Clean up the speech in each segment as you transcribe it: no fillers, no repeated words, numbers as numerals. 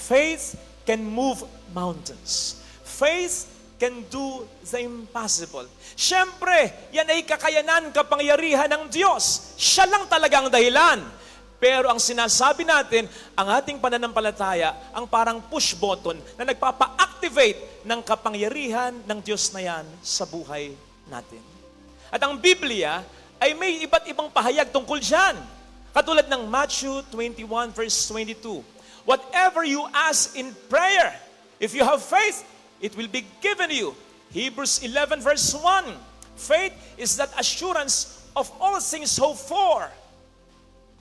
Faith can move mountains. Faith can do the impossible. Siyempre, yan ay kakayanan, kapangyarihan ng Diyos. Siya lang talagang dahilan. Pero ang sinasabi natin, ang ating pananampalataya, ang parang push button na nagpapa-activate ng kapangyarihan ng Diyos na yan sa buhay natin. At ang Biblia ay may iba't ibang pahayag tungkol dyan. Katulad ng Matthew 21 verse 22. Whatever you ask in prayer, if you have faith, it will be given you. Hebrews 11 verse 1. Faith is that assurance of all things hoped for.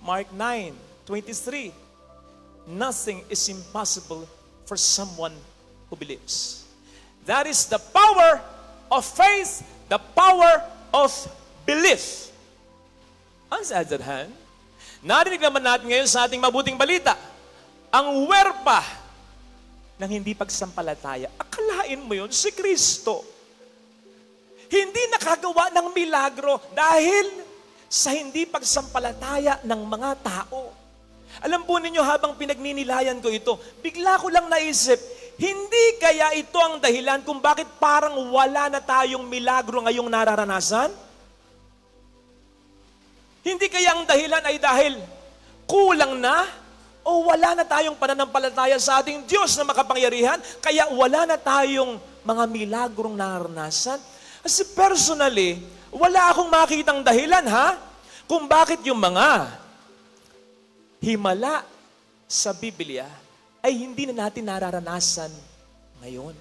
Mark 9:23. Nothing is impossible for someone who believes. That is the power of faith, the power of belief. On the other hand, narinig naman natin ngayon sa ating mabuting balita, ang werpa ng hindi pagsampalataya. Akalain mo yun, si Kristo. Hindi nakagawa ng milagro dahil sa hindi pagsampalataya ng mga tao. Alam po ninyo, habang pinagninilayan ko ito, bigla ko lang naisip, hindi kaya ito ang dahilan kung bakit parang wala na tayong milagro ngayong nararanasan? Hindi kaya ang dahilan ay dahil kulang na o wala na tayong pananampalataya sa ating Diyos na makapangyarihan, kaya wala na tayong mga milagrong nararanasan? Kasi personally, wala akong makitang dahilan, kung bakit yung mga himala sa Biblia ay hindi na natin nararanasan ngayon.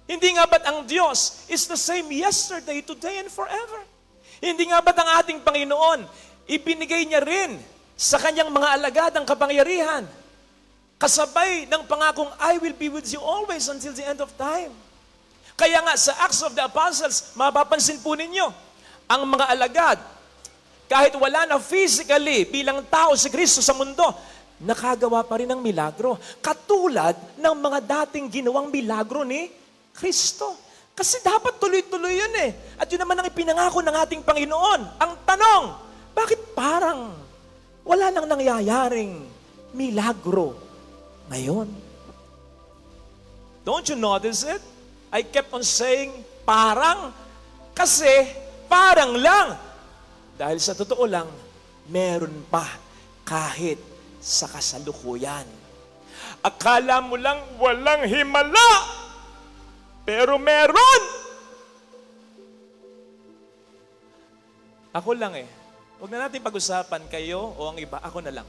Hindi nga ba't ang Diyos is the same yesterday, today, and forever? Hindi nga ba't ang ating Panginoon, ibinigay niya rin sa kanyang mga alagad ang kapangyarihan, kasabay ng pangakong, I will be with you always until the end of time. Kaya nga sa Acts of the Apostles, mapapansin po ninyo, ang mga alagad, kahit wala na physically bilang tao si Kristo sa mundo, nakagawa pa rin ng milagro. Katulad ng mga dating ginawang milagro ni Kristo. Kasi dapat tuloy-tuloy yun At yun naman ang ipinangako ng ating Panginoon. Ang tanong, bakit parang wala nang nangyayaring milagro ngayon? Don't you notice it? I kept on saying, parang, kasi parang lang. Dahil sa totoo lang, meron pa kahit sa kasalukuyan. Akala mo lang walang himala, pero meron. Ako lang Huwag na natin pag-usapan kayo o ang iba, ako na lang.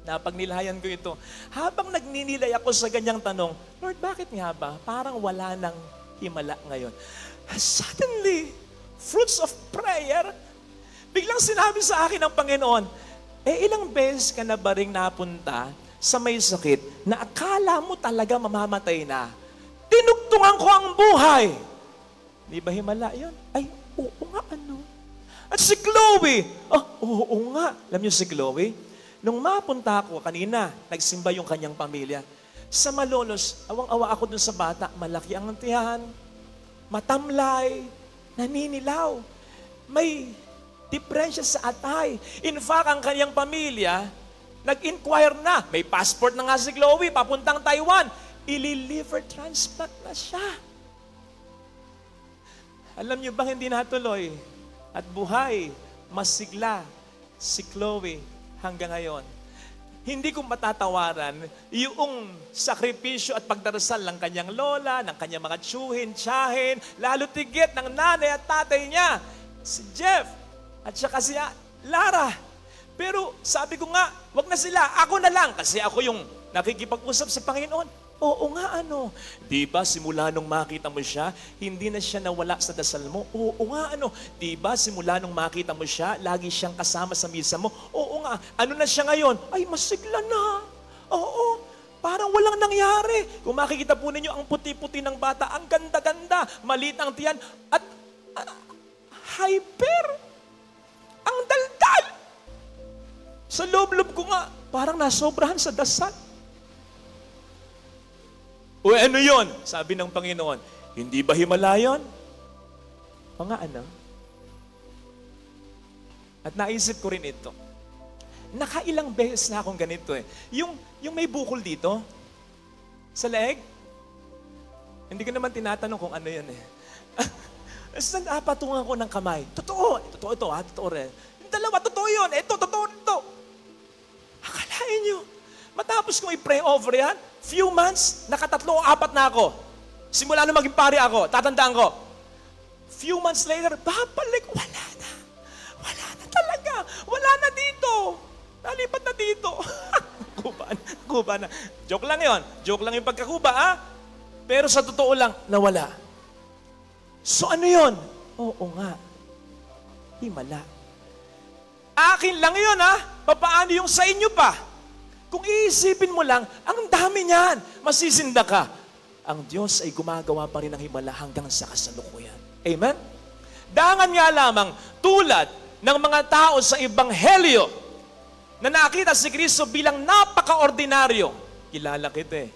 Napagnilayan ko ito. Habang nagninilay ako sa ganyang tanong, Lord, bakit nga ba? Parang wala nang himala ngayon. Suddenly, fruits of prayer, biglang sinabi sa akin ng Panginoon, ilang beses ka na ba ring napunta sa may sakit na akala mo talaga mamamatay na? Tinugtungan ko ang buhay. Di ba himala yun? Ay, oo nga, At si Chloe, oo nga. Alam niyo si Chloe? Nung mapunta ako kanina, nagsimba yung kanyang pamilya. Sa Malolos, awang-awa ako dun sa bata. Malaki ang tiyan, matamlay, naninilaw. May diferensya sa atay. In fact, ang kanyang pamilya, nag-inquire na. May passport na nga si Chloe, papuntang Taiwan. Ili-liver transplant na siya. Alam niyo bang hindi natuloy? At buhay, masigla si Chloe hanggang ngayon. Hindi ko matatawaran yung sakripisyo at pagdarasal ng kanyang lola, ng kanyang mga tsuhin, tiyahin, lalo tigit ng nanay at tatay niya, si Jeff, at saka si Lara. Pero sabi ko nga, wag na sila, ako na lang, kasi ako yung nakikipag-usap sa Panginoon. Oo nga, Di ba simula nung makita mo siya, hindi na siya nawala sa dasal mo? Oo nga, Di ba simula nung makita mo siya, lagi siyang kasama sa misa mo? Oo nga, ano na siya ngayon? Ay, masigla na. Oo, parang walang nangyari. Kung makikita po ninyo, ang puti-puti ng bata, ang ganda-ganda, maliit ang tiyan, at hyper. Ang daldal. Sa loob-loob ko nga, parang nasobrahan sa dasal. O ano yon? Sabi ng Panginoon, hindi ba himala yun? Mga anak. At naisip ko rin ito. nakailang beses na akong ganito eh. Yung may bukol dito, sa leeg, hindi ko naman tinatanong kung ano yan eh. Napatungan ko ng kamay. Totoo ito ha, totoo rin. Yung dalawa, totoo yun. Ito, totoo ito. Akalain nyo, matapos kong i-pray over yan, few months, nakatatlo o apat na ako. Simula nung maging pari ako, tatandaan ko. Few months later, babalik, wala na. Wala na talaga. Wala na dito. Nalipat na dito. Kuba na. Joke lang yon. Joke lang yung pagkakuba, ha? Pero sa totoo lang, nawala. So ano yon? Oo nga. Himala. Akin lang yun, ha? Papaano yung sa inyo pa? Kung iisipin mo lang, ang dami niyan. Masisinda ka. Ang Diyos ay gumagawa pa rin ng himala hanggang sa kasalukuyan. Amen? Dangan nga lamang, tulad ng mga tao sa Ebanghelyo na nakita si Kristo bilang napaka-ordinaryo. Kilala kita eh.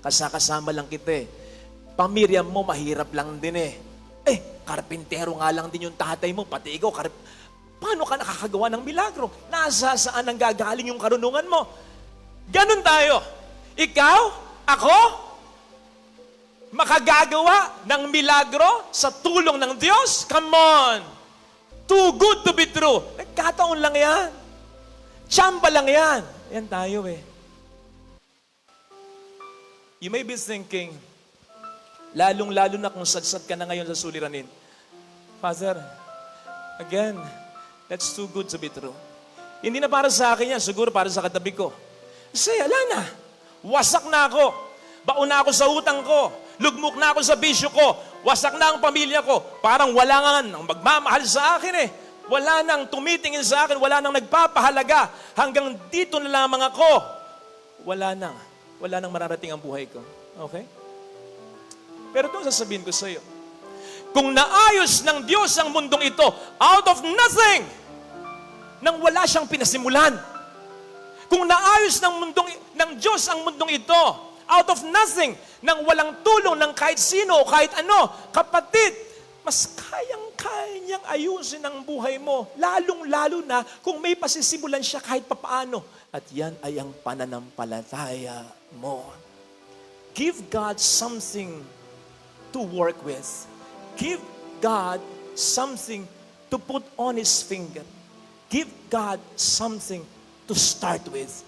Kasakasama lang kita eh. Pamilya mo, mahirap lang din eh. Karpintero nga lang din yung tatay mo, pati ikaw, paano ka nakakagawa ng milagro? Nasa saan ang gagaling yung karunungan mo? Ganun tayo. Ikaw, ako, makagagawa ng milagro sa tulong ng Diyos? Come on! Too good to be true. Nagkataon lang yan. Tsamba lang yan. Yan tayo eh. You may be thinking, lalong-lalo na kung sadsad ka na ngayon sa suliranin, Father, again, that's too good to be true. Hindi na para sa akin yan, siguro para sa katabi ko. Kasi ala na, wasak na ako, baon na ako sa utang ko, lugmok na ako sa bisyo ko, wasak na ang pamilya ko, parang wala nga ang magmamahal sa akin eh. Wala nang tumitingin sa akin, wala nang nagpapahalaga, hanggang dito na lamang ako. Wala nang mararating ang buhay ko. Okay? Pero ito ang sasabihin ko sa iyo. Kung naayos ng Diyos ang mundong ito, out of nothing, nang wala siyang pinasimulan. Kung naayos ng Diyos ang mundong ito, out of nothing, nang walang tulong ng kahit sino o kahit ano, kapatid, mas kayang-kaya niyang ayusin ang buhay mo, lalong-lalo na kung may pasisimulan siya kahit papaano. At yan ay ang pananampalataya mo. Give God something to work with. Give God something to put on His finger. Give God something to start with.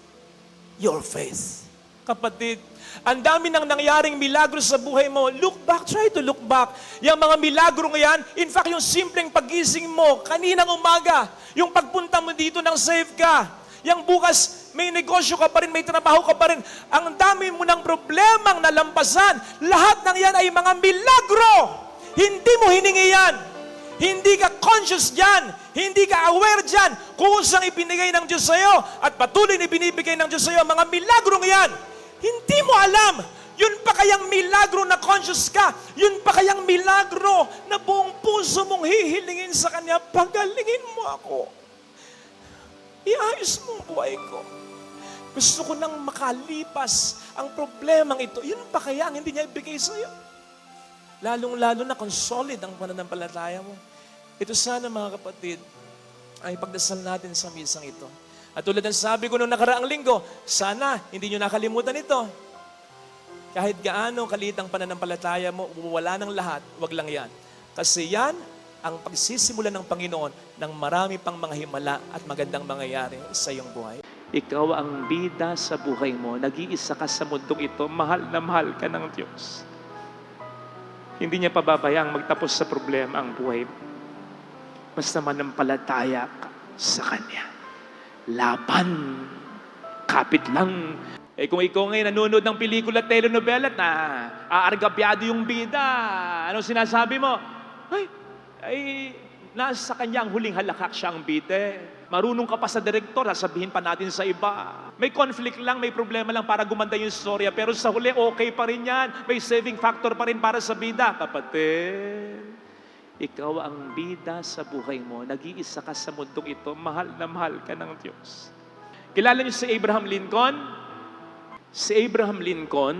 Your faith. Kapatid, ang dami nang nangyaring milagro sa buhay mo. Look back, try to look back. Yung mga milagro ngayon, in fact, yung simpleng pagising mo, kaninang umaga, yung pagpunta mo dito nang save ka, yung bukas, may negosyo ka pa rin, may trabaho ka pa rin, ang dami mo ng problemang nalampasan. Lahat ng yan ay mga milagro. Hindi mo hiningi yan. Hindi ka conscious dyan. Hindi ka aware dyan. Kusang ibinigay ng Diyos sa'yo at patuloy na ibinibigay ng Diyos sa'yo mga milagrong yan. Hindi mo alam. Yun pa kayang milagro na conscious ka. Yun pa kayang milagro na buong puso mong hihilingin sa Kanya. Pagalingin mo ako. Iayos mo ang buhay ko. Gusto ko nang makalipas ang problemang ito. Yun pa kaya ang hindi niya ibigay sa'yo. Lalong-lalo na kung solid ang pananampalataya mo. Ito sana mga kapatid, ay pagdasal natin sa misang ito. At tulad ng sabi ko noong nakaraang linggo, sana hindi nyo nakalimutan ito. Kahit gaano kaliit ang pananampalataya mo, wala ng lahat, wag lang yan. Kasi yan ang pagsisimulan ng Panginoon ng marami pang mga himala at magandang mangyayari sa iyong buhay. Ikaw ang bida sa buhay mo. Nag-iisa ka sa mundong ito. Mahal na mahal ka ng Diyos. Hindi niya pababayang magtapos sa problema ang buhay mo. Basta manampalataya ka sa Kanya. Laban. Kapit lang. Kung ikaw ngayon nanonood ng pelikula, telenovela na aargabyado yung bida, anong sinasabi mo? Ay, nasa kanya ang huling halakak siya ang bida. Marunong ka pa sa direktor, sasabihin pa natin sa iba. May conflict lang, may problema lang para gumanda yung storya, pero sa huli, okay pa rin yan. May saving factor pa rin para sa bida. Kapatid, ikaw ang bida sa buhay mo. Nag-iisa ka sa mundong ito. Mahal na mahal ka ng Diyos. Kilala niyo si Abraham Lincoln? Si Abraham Lincoln,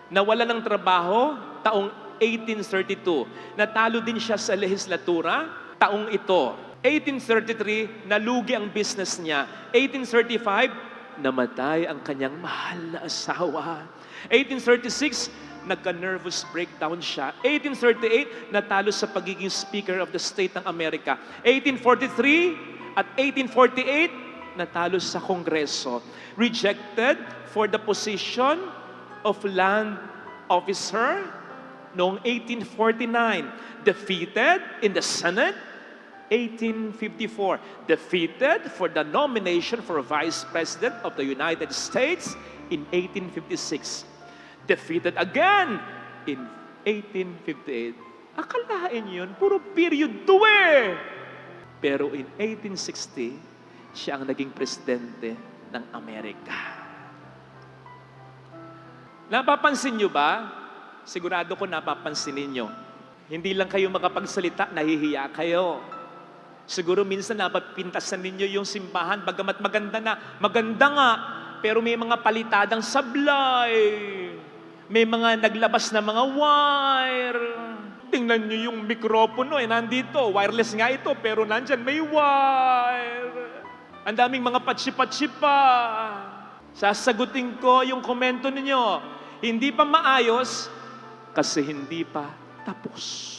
nawala ng trabaho taong 1832. Natalo din siya sa lehislatura taong ito. 1833, nalugi ang business niya. 1835, namatay ang kanyang mahal na asawa. 1836, nagka-nervous breakdown siya. 1838, natalo sa pagiging Speaker of the State ng Amerika. 1843 at 1848, natalo sa Kongreso. Rejected for the position of land officer noong 1849. Defeated in the Senate, 1854. Defeated for the nomination for Vice President of the United States in 1856. Defeated again in 1858. Akalain yun, puro period 2 eh. Pero in 1860, siya ang naging presidente ng Amerika. Napapansin nyo ba? Sigurado ko napapansin ninyo. Hindi lang kayo makapagsalita, nahihiya kayo. Siguro minsan napapintasan ninyo yung simbahan, bagamat maganda nga, pero may mga palitadang sablay. May mga naglabas na mga wire. Tingnan nyo yung mikropono, nandito. Wireless nga ito, pero nandyan may wire. Ang daming mga patsi-patsi pa. Sasagutin ko yung komento ninyo. Hindi pa maayos kasi hindi pa tapos.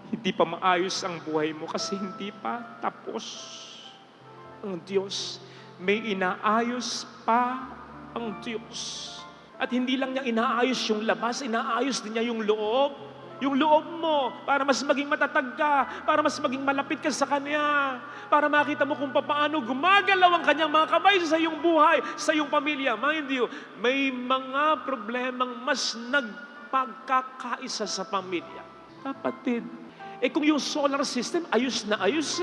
Hindi pa maayos ang buhay mo kasi hindi pa tapos. Ang Diyos, may inaayos pa ang Diyos. At hindi lang niya inaayos yung labas, inaayos din niya yung loob. Yung loob mo, para mas maging matatag ka, para mas maging malapit ka sa Kanya, para makita mo kung paano gumagalaw ang Kanyang mga kamay sa iyong buhay, sa iyong pamilya. Mind you, may mga problemang mas nagpagkakaisa sa pamilya. Kapatid, kung yung solar system, ayos na ayos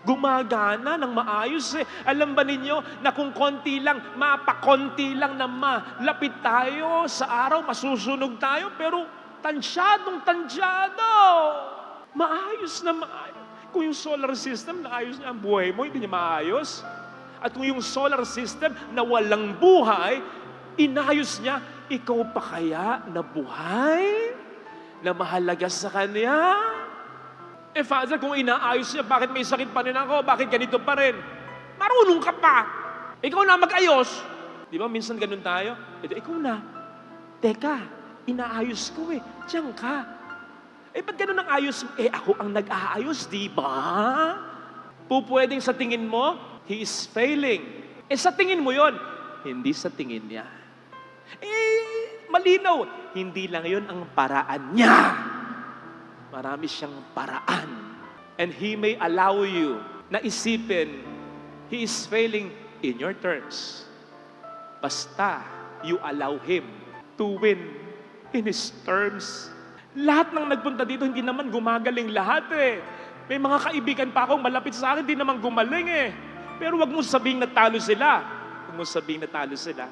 gumagana ng maayos Alam ba ninyo na kung konti lang, mapakonti lang na malapit tayo sa araw, masusunog tayo, pero tansyadong tansyado. Maayos na maayos. Kung yung solar system, naayos niya ang buhay mo, hindi niya maayos. At kung yung solar system na walang buhay, inayos niya, ikaw pa kaya na buhay? Na mahalaga sa Kanya? Father, kung inaayos niya, bakit may sakit pa rin ako? Bakit ganito pa rin? Marunong ka pa. Ikaw na mag-ayos. Di ba, minsan ganun tayo? Ikaw na. Teka, inaayos ko Diyan ka. Ba't ganun ang ayos? Ako ang nag-aayos, di ba? Pupwedeng sa tingin mo, he is failing. Sa tingin mo yon, hindi sa tingin niya. Malinaw, hindi lang yon ang paraan niya. Marami siyang paraan. And He may allow you na isipin, He is failing in your terms. Basta you allow Him to win in His terms. Lahat ng nagpunta dito, hindi naman gumagaling lahat May mga kaibigan pa akong malapit sa akin, hindi naman gumaling Pero wag mo sabihing natalo sila. Wag mo sabihing natalo sila.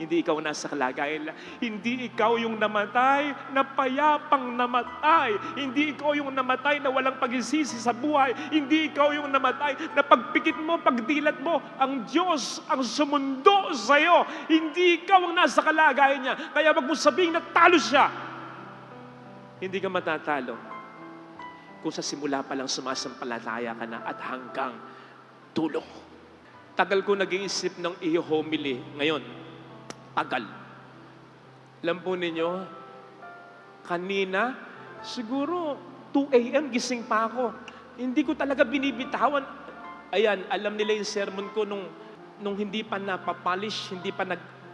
Hindi ikaw nasa kalagayan lang. Hindi ikaw yung namatay na payapang namatay. Hindi ikaw yung namatay na walang pagsisisi sa buhay. Hindi ikaw yung namatay na pagpikit mo, pagdilat mo, ang Diyos ang sumundo sa'yo. Hindi ikaw ang nasa kalagayan niya. Kaya wag mo sabihing natalo siya. Hindi ka matatalo. Kung sa simula pa lang sumasampalataya ka na at hanggang dulo. Tagal ko nag-iisip ng i-homily ngayon. Tagal. Alam po ninyo, kanina, siguro 2 a.m. gising pa ako. Hindi ko talaga binibitawan. Ayan, alam nila yung sermon ko nung hindi pa napapolish, hindi pa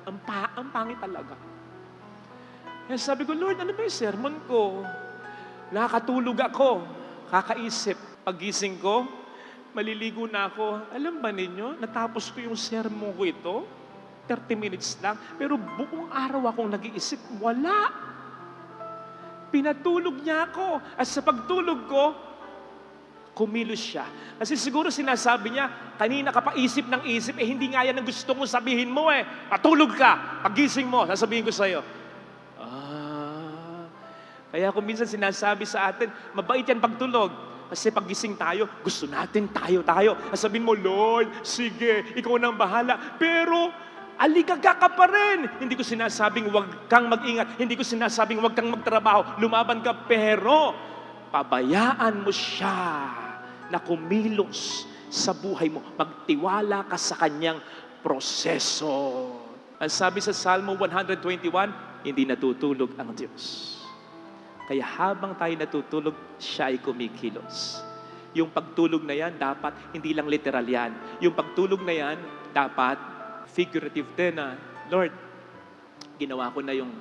ang pangit talaga. Kaya sabi ko, Lord, ano ba yung sermon ko? Nakakatulog ako, kakaisip. Paggising ko, maliligo na ako. Alam ba ninyo, natapos ko yung sermon ko ito, 30 minutes lang, pero buong araw akong nag-iisip, wala. Pinatulog niya ako. At sa pagtulog ko, kumilos siya. Kasi siguro sinasabi niya, kanina ka pa isip ng isip, hindi nga yan ang gusto mo sabihin mo Patulog ka. Pagising mo, sasabihin ko sa'yo. Kaya kung minsan sinasabi sa atin, mabait yan pagtulog. Kasi pagising tayo, gusto natin tayo. Sabihin mo, Lord, sige, ikaw nang bahala. Pero, aligaga ka pa rin. Hindi ko sinasabing huwag kang mag-ingat. Hindi ko sinasabing huwag kang magtrabaho. Lumaban ka, pero pabayaan mo siya na kumilos sa buhay mo. Magtiwala ka sa kanyang proseso. Ang sabi sa Salmo 121, hindi natutulog ang Diyos. Kaya habang tayo natutulog, siya ay kumikilos. Yung pagtulog na yan, dapat hindi lang literal yan. Yung pagtulog na yan, dapat figurative din na, Lord, ginawa ko na yung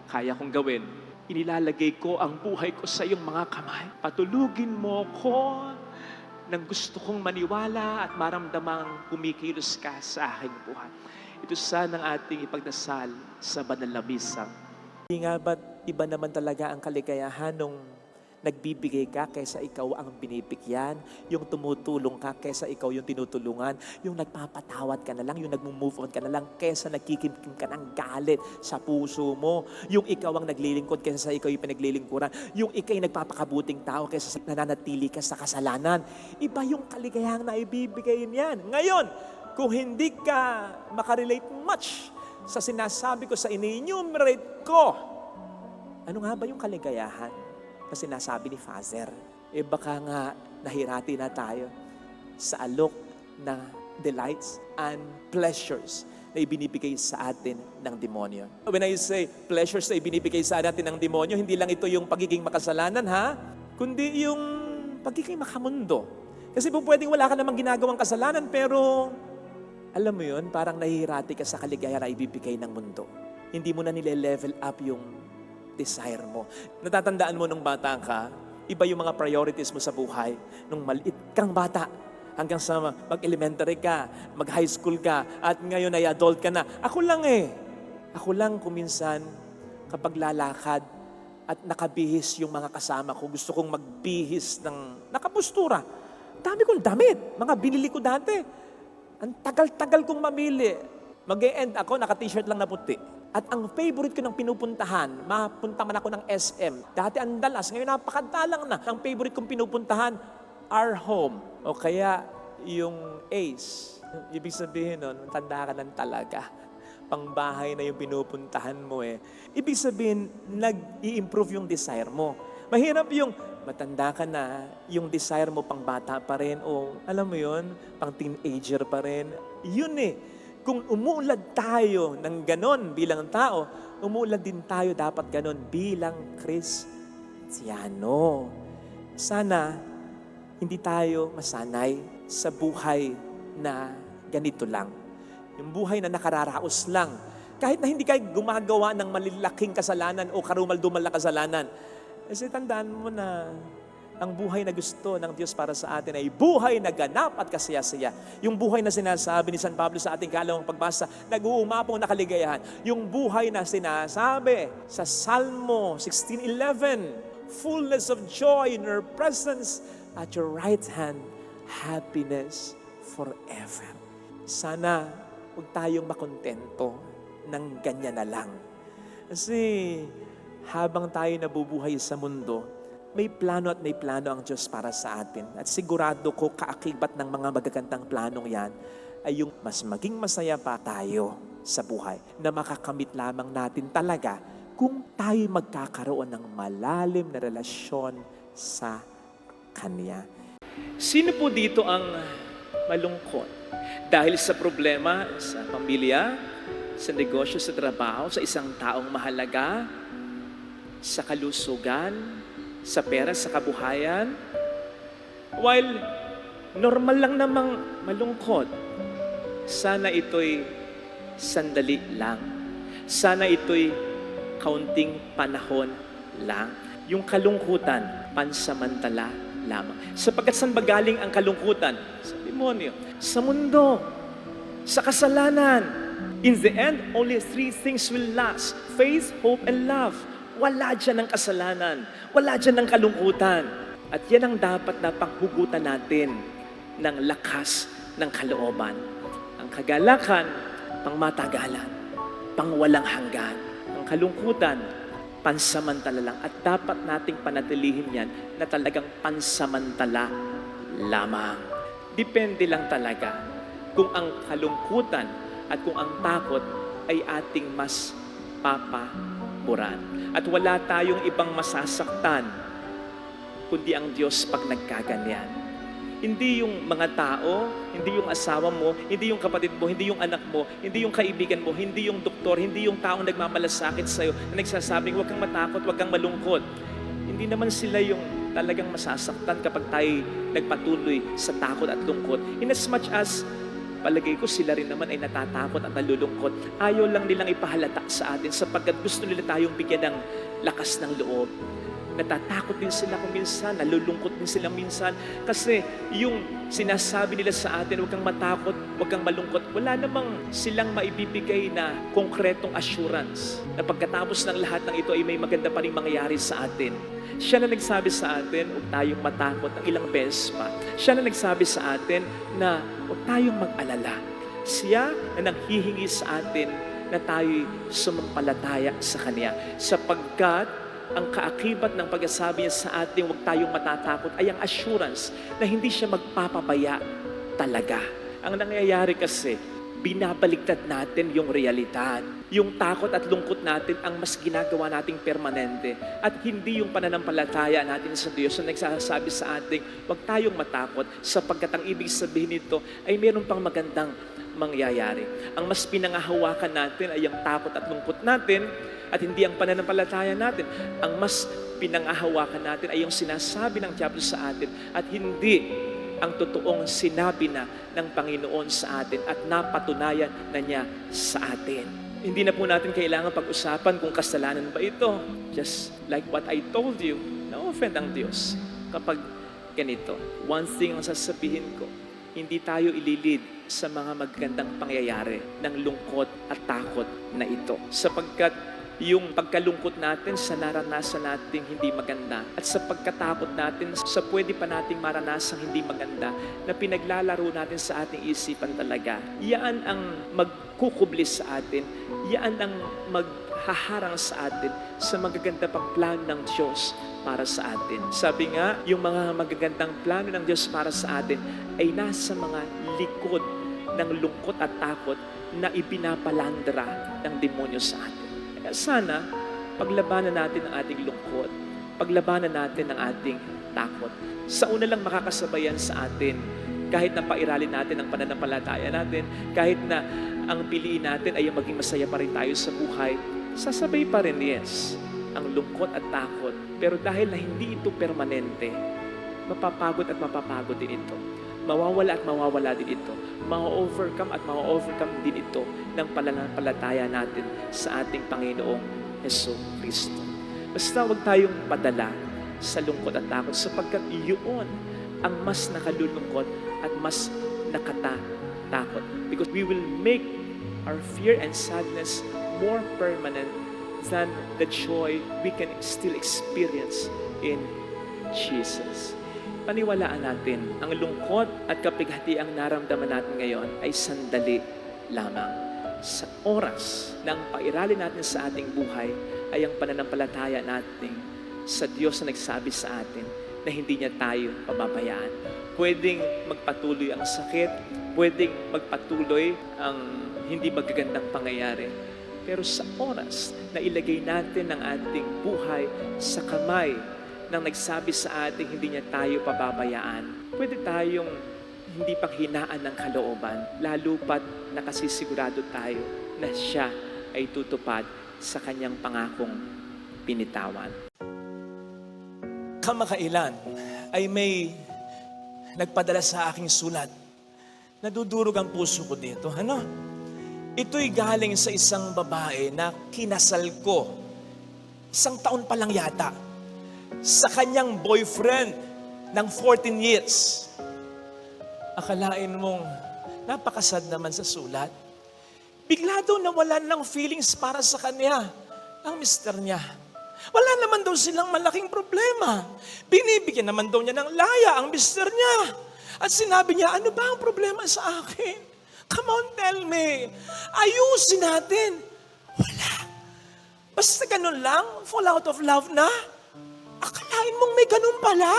kaya kong gawin. Inilalagay ko ang buhay ko sa iyong mga kamay. Patulugin mo ko nang gusto kong maniwala at maramdamang kumikilos ka sa aking buhay. Ito sana ang ating ipagdasal sa banal na misa. Hindi nga ba't iba naman talaga ang kaligayahan nung nagbibigay ka kaysa ikaw ang binibigyan, yung tumutulong ka kaysa ikaw yung tinutulungan, yung nagpapatawad ka na lang, yung nag-move on ka na lang kaysa nagkikimkim ka ng galit sa puso mo, yung ikaw ang naglilingkod kaysa sa ikaw yung pinaglilingkuran, yung ikaw yung nagpapakabuting tao kaysa sa nananatili ka sa kasalanan. Iba yung kaligayahang naibibigay niyan. Ngayon, kung hindi ka makarelate much sa sinasabi ko, sa ini-enumerate ko, ano nga ba yung kaligayahan na sinasabi ni Father? Baka nga nahirati na tayo sa alok na delights and pleasures na ibinibigay sa atin ng demonyo. When I say pleasures na ibinibigay sa atin ng demonyo, hindi lang ito yung pagiging makasalanan, ha? Kundi yung pagiging makamundo. Kasi po pwedeng wala ka namang ginagawang kasalanan, pero alam mo yun, parang nahihirati ka sa kaligayahan na ibibigay ng mundo. Hindi mo na nile-level up yung desire mo. Natatandaan mo nung bata ka, iba yung mga priorities mo sa buhay. Nung maliit kang bata, hanggang sa mag-elementary ka, mag-high school ka, at ngayon ay adult ka na. Ako lang kuminsan, kapag lalakad at nakabihis yung mga kasama ko, gusto kong magbihis ng nakapustura. Dami kong damit, mga binili ko dati. Ang tagal-tagal kong mamili. Mag-e-end ako, naka-t-shirt lang na puti. At ang favorite ko ng pinupuntahan, mapunta man ako ng SM. Dati ang dalas, ngayon napakadalang na. Ang favorite kong pinupuntahan, our home. O kaya yung Ace. Ibig sabihin nun, tanda ka lang talaga. Pangbahay na yung pinupuntahan mo eh. Ibig sabihin, nag-i-improve yung desire mo. Mahirap yung matanda ka na, yung desire mo pang bata pa rin, o alam mo yun, pang teenager pa rin. Yun eh. Kung umuulad tayo ng ganon bilang tao, umuulad din tayo dapat ganon bilang Kristiyano. Sana hindi tayo masanay sa buhay na ganito lang. Yung buhay na nakararaos lang. Kahit na hindi kayo gumagawa ng malalaking kasalanan o karumal-dumal na kasalanan. Kasi tandaan mo na ang buhay na gusto ng Diyos para sa atin ay buhay na ganap at kasaya-saya. Yung buhay na sinasabi ni San Pablo sa ating kalawang pagbasa, nag-uumapong na kaligayahan. Yung buhay na sinasabi sa Salmo 16:11, fullness of joy in your presence, at your right hand, happiness forever. Sana huwag tayong makontento ng ganyan na lang. Kasi habang tayo nabubuhay sa mundo, may plano at may plano ang Diyos para sa atin. At sigurado ko kaakibat ng mga magagandang planong yan ay yung mas maging masaya pa tayo sa buhay na makakamit lamang natin talaga kung tayo magkakaroon ng malalim na relasyon sa Kanya. Sino po dito ang malungkot? Dahil sa problema sa pamilya, sa negosyo, sa trabaho, sa isang taong mahalaga, sa kalusugan, sa pera, sa kabuhayan. While normal lang namang malungkot, sana ito'y sandali lang. Sana ito'y kaunting panahon lang. Yung kalungkutan, pansamantala lamang. Sapagkat saan ba galing ang kalungkutan? Sa demonyo, sa mundo, sa kasalanan. In the end, only three things will last: faith, hope, and love. Wala dyan ang kasalanan. Wala dyan ang kalungkutan. At yan ang dapat na panghugutan natin ng lakas ng kalooban. Ang kagalakan, pangmatagalan, pangwalang hanggan. Ang kalungkutan, pansamantala lang. At dapat nating panatilihin yan na talagang pansamantala lamang. Depende lang talaga kung ang kalungkutan at kung ang takot ay ating mas papamuran. At wala tayong ibang masasaktan kundi ang Diyos pag nagkaganyan. Hindi yung mga tao, hindi yung asawa mo, hindi yung kapatid mo, hindi yung anak mo, hindi yung kaibigan mo, hindi yung doktor, hindi yung taong nagmamalasakit sa'yo na nagsasabing huwag kang matakot, huwag kang malungkot. Hindi naman sila yung talagang masasaktan kapag tayo nagpatuloy sa takot at lungkot. In as much as palagay ko sila rin naman ay natatakot at nalulungkot. Ayaw lang nilang ipahalata sa atin sapagkat gusto nila tayong bigyan ng lakas ng loob. Natatakot din sila kung minsan, nalulungkot din sila minsan. Kasi yung sinasabi nila sa atin, huwag kang matakot, huwag kang malungkot, wala namang silang maibibigay na konkretong assurance na pagkatapos ng lahat ng ito ay may maganda pa rin mangyayari sa atin. Siya na nagsabi sa atin, huwag tayong matakot ng ilang beses pa. Siya na nagsabi sa atin na huwag tayong mag-alala. Siya na nanghihingi sa atin na tayo'y sumampalataya sa Kanya. Sapagkat ang kaakibat ng pagsasabi niya sa atin, huwag tayong matatakot, ay ang assurance na hindi siya magpapabaya talaga. Ang nangyayari kasi, binabaligtad natin yung realidad. Yung takot at lungkot natin ang mas ginagawa nating permanente at hindi yung pananampalataya natin sa Diyos na nagsasabi sa atin, huwag tayong matakot sapagkat ang ibig sabihin nito ay meron pang magandang mangyayari. Ang mas pinangahawakan natin ay ang takot at lungkot natin at hindi ang pananampalataya natin. Ang mas pinangahawakan natin ay yung sinasabi ng Diablo sa atin at hindi ang totoong sinabi na ng Panginoon sa atin at napatunayan na niya sa atin. Hindi na po natin kailangan pag-usapan kung kasalanan ba ito. Just like what I told you, na-offend ang Diyos kapag ganito. One thing ang sasabihin ko, hindi tayo ililid sa mga magagandang pangyayari ng lungkot at takot na ito. Sapagkat yung pagkalungkot natin sa naranasan nating hindi maganda at sa pagkatakot natin sa pwede pa nating maranasang hindi maganda na pinaglalaro natin sa ating isipan talaga. Yan ang magkukublis sa atin. Yan ang maghaharang sa atin sa magaganda pang plano ng Diyos para sa atin. Sabi nga, yung mga magagandang plano ng Diyos para sa atin ay nasa mga likod ng lungkot at takot na ibinapalandra ng demonyo sa atin. Kaya sana, paglabanan natin ang ating lungkot, paglabanan natin ang ating takot. Sa una lang makakasabayan sa atin, kahit na pairalin natin ang pananampalataya natin, kahit na ang piliin natin ay maging masaya pa rin tayo sa buhay, sasabay pa rin, yes, ang lungkot at takot. Pero dahil na hindi ito permanente, mapapagod at mapapagod din ito. Mawawala at mawawala din ito. Ma-overcome at ma-overcome din ito ng pananampalataya natin sa ating Panginoong Jesucristo. Basta huwag tayong padala sa lungkot at takot sapagkat iyon ang mas nakalulungkot at mas nakatatakot. Because we will make our fear and sadness more permanent than the joy we can still experience in Jesus. Paniwalaan natin, ang lungkot at kapighatiang naramdaman natin ngayon ay sandali lamang. Sa oras ng pairalin natin sa ating buhay ay ang pananampalataya natin sa Diyos na nagsabi sa atin na hindi niya tayo pababayaan. Pwedeng magpatuloy ang sakit, pwedeng magpatuloy ang hindi magagandang pangyayari. Pero sa oras na ilagay natin ang ating buhay sa kamay nang nagsabi sa ating hindi niya tayo pababayaan, pwede tayong hindi panghinaan ng kalooban, lalo pat nakasisigurado tayo na siya ay tutupad sa kanyang pangakong binitawan. Kamakailan ay may nagpadala sa aking sulat. Nadudurog ang puso ko dito. Ito'y galing sa isang babae na kinasal ko. 1 taon pa lang yata. Sa kanyang boyfriend ng 14 years. Akalain mong napakasad naman sa sulat. Bigla daw nawalan ng feelings para sa kanya, ang mister niya. Wala naman daw silang malaking problema. Binibigyan naman daw niya ng laya ang mister niya. At sinabi niya, ano ba ang problema sa akin? Come on, tell me. Ayusin natin. Wala. Basta ganun lang, fall out of love na. Akalain mong may ganun pala?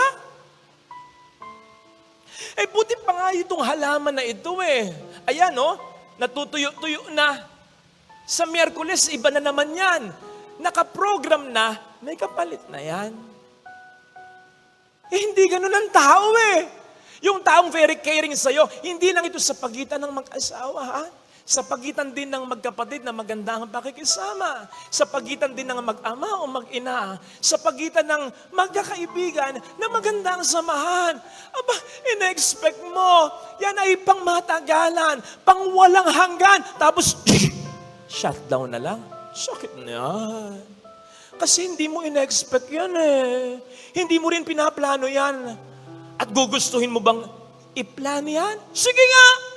Buti pa nga itong halaman na ito Ayan natutuyo-tuyo na. Sa Miyerkules, iba na naman yan. Nakaprogram na, may kapalit na yan. Hindi ganun ang tao Yung taong very caring sa'yo, hindi lang ito sa pagitan ng mag-asawa, ha? Sa pagitan din ng magkapatid na maganda ang pakikisama. Sa pagitan din ng mag-ama o mag-ina. Sa pagitan ng magkakaibigan na maganda ang samahan. Aba, ina-expect mo, yan ay pang matagalan, pang walang hanggan. Tapos, shutdown na lang. Sakit na yan. Kasi hindi mo ina-expect yan eh. Hindi mo rin pinaplano yan. At gugustuhin mo bang i-plan yan? Sige nga!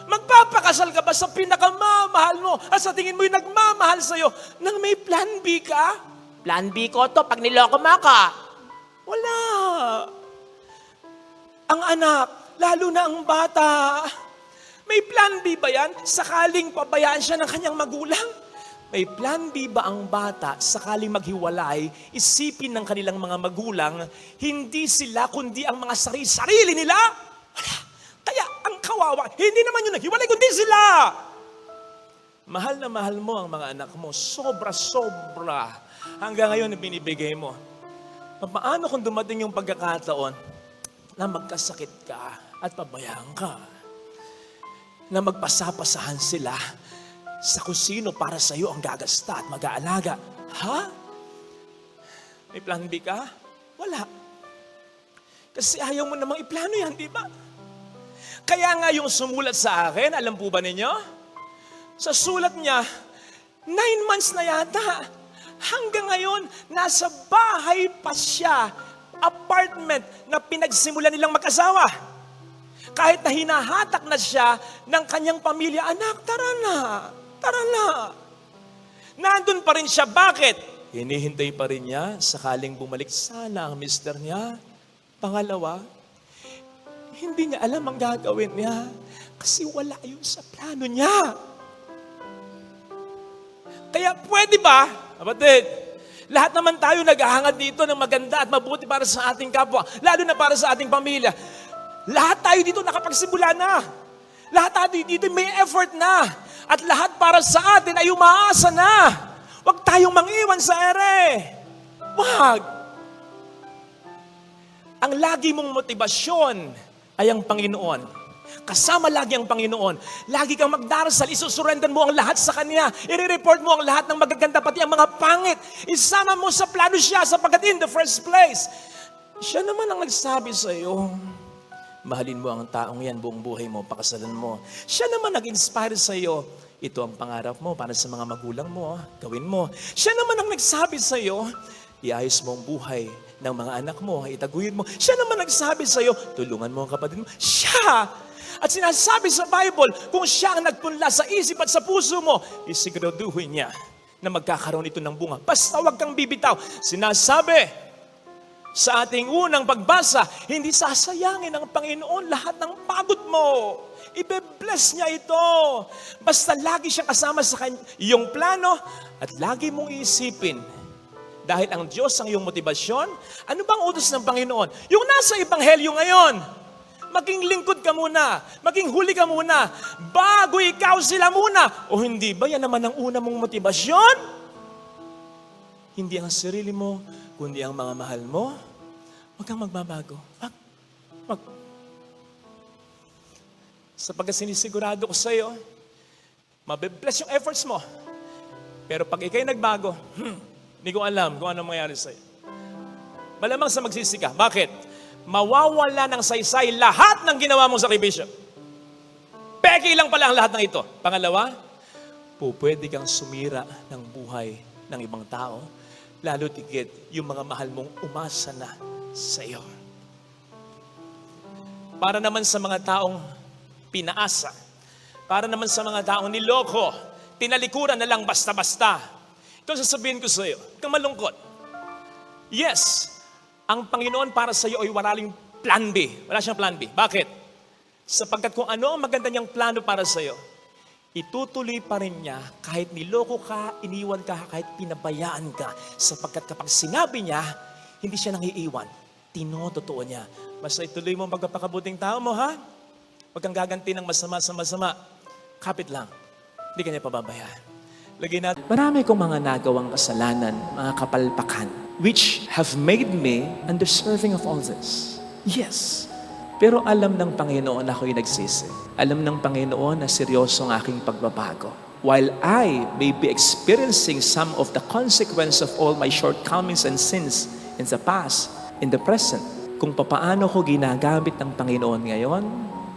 Magpapakasal ka ba sa pinakamamahal mo at sa tingin mo'y nagmamahal sa'yo nang may plan B ka? Plan B ko to pag niloko mo ako. Wala. Ang anak, lalo na ang bata, may plan B ba yan? Sakaling pabayaan siya ng kanyang magulang? May plan B ba ang bata sakaling maghiwalay, isipin ng kanilang mga magulang, hindi sila kundi ang mga sarili nila? Wala. Kaya ang kawawa, hindi naman yun naghiwalay, kundi sila. Mahal na mahal mo ang mga anak mo, sobra-sobra. Hanggang ngayon binibigay mo. Paano kung dumating yung pagkakataon na magkasakit ka at pabayaan ka? Na magpasapasahan sila sa kung sino para sa iyo ang gagasta at mag-aalaga. Ha? May plan B ka? Wala. Kasi ayaw mo namang iplano yan, di ba? Kaya nga yung sumulat sa akin, alam po ba ninyo? Sa sulat niya, 9 months na yata. Hanggang ngayon, nasa bahay pa siya, apartment na pinagsimulan nilang mag-asawa. Kahit na hinahatak na siya ng kanyang pamilya, anak, tara na, tara na. Nandun pa rin siya, bakit? Hinihintay pa rin niya, sakaling bumalik sana ang mister niya. Pangalawa, hindi niya alam ang gagawin niya kasi wala yun sa plano niya. Kaya pwede ba, kapatid, lahat naman tayo naghahangad dito ng maganda at mabuti para sa ating kapwa, lalo na para sa ating pamilya. Lahat tayo dito nakapagsimula na. Lahat tayo dito may effort na. At lahat para sa atin ay umaasa na. Huwag tayong mangiwan sa ere. Huwag. Ang lagi mong motibasyon ay ang Panginoon. Kasama lagi ang Panginoon. Lagi kang magdarasal, isusurrender mo ang lahat sa Kanya. I-report mo ang lahat ng magaganda, pati ang mga pangit. Isama mo sa plano siya sapagkat in the first place, siya naman ang nagsabi sa iyo, mahalin mo ang taong yan buong buhay mo, pakasalan mo. Siya naman nag-inspire sa iyo, ito ang pangarap mo para sa mga magulang mo, gawin mo. Siya naman ang nagsabi sa iyo, iayos mo ang buhay ng mga anak mo, itaguyod mo. Siya naman nagsabi sa iyo, tulungan mo ang kapatid mo. Siya! At sinasabi sa Bible, kung siya ang nagpunla sa isip at sa puso mo, isiguraduhin niya na magkakaroon ito ng bunga. Basta huwag kang bibitaw. Sinasabi sa ating unang pagbasa, hindi sasayangin ng Panginoon lahat ng pagod mo. Ibe-bless niya ito. Basta lagi siya kasama sa iyong plano at lagi mong iisipin, dahil ang Diyos ang iyong motibasyon, ano bang utos ng Panginoon? Yung nasa Ebanghelyo ngayon, maging lingkod ka muna, maging huli ka muna, bago ikaw sila muna. O hindi ba yan naman ang una mong motibasyon? Hindi ang sarili mo, kundi ang mga mahal mo. Huwag kang magbabago. Wag. Sapagkat sinisigurado ko sa iyo, mabibless yung efforts mo. Pero pag ikaw'y nagbago, hindi ko alam kung ano mangyari sa'yo. Malamang sa magsisi ka. Bakit? Mawawala ng saysay lahat ng ginawa mong sakripisyo. Peke lang pala ang lahat ng ito. Pangalawa, pwede kang sumira ng buhay ng ibang tao, lalo tigit yung mga mahal mong umasa na sa iyo. Para naman sa mga taong pinaasa, para naman sa mga taong niloko, tinalikuran na lang basta-basta, ito sasabihin ko sa iyo, kang malungkot. Yes, ang Panginoon para sa iyo ay walang plan B. Wala siyang plan B. Bakit? Sapagkat kung ano ang maganda niyang plano para sa iyo, itutuloy pa rin niya kahit niloko ka, iniwan ka, kahit pinabayaan ka. Sapagkat kapag sinabi niya, hindi siya nang iiwan. Tinototoo niya. Basta ituloy mo magpapakabuting tao mo, ha? Huwag kang gaganti ng masama sa masama. Kapit lang. Hindi ka niya pababayaan. Lagay natin. Marami kong mga nagawang kasalanan, mga kapalpakan, which have made me undeserving of all this. Yes, Pero alam ng Panginoon na ako'y nagsisi. Alam ng Panginoon na seryoso ang aking pagbabago. While I may be experiencing some of the consequence of all my shortcomings and sins in the past, in the present, kung papaano ko ginagamit ng Panginoon ngayon,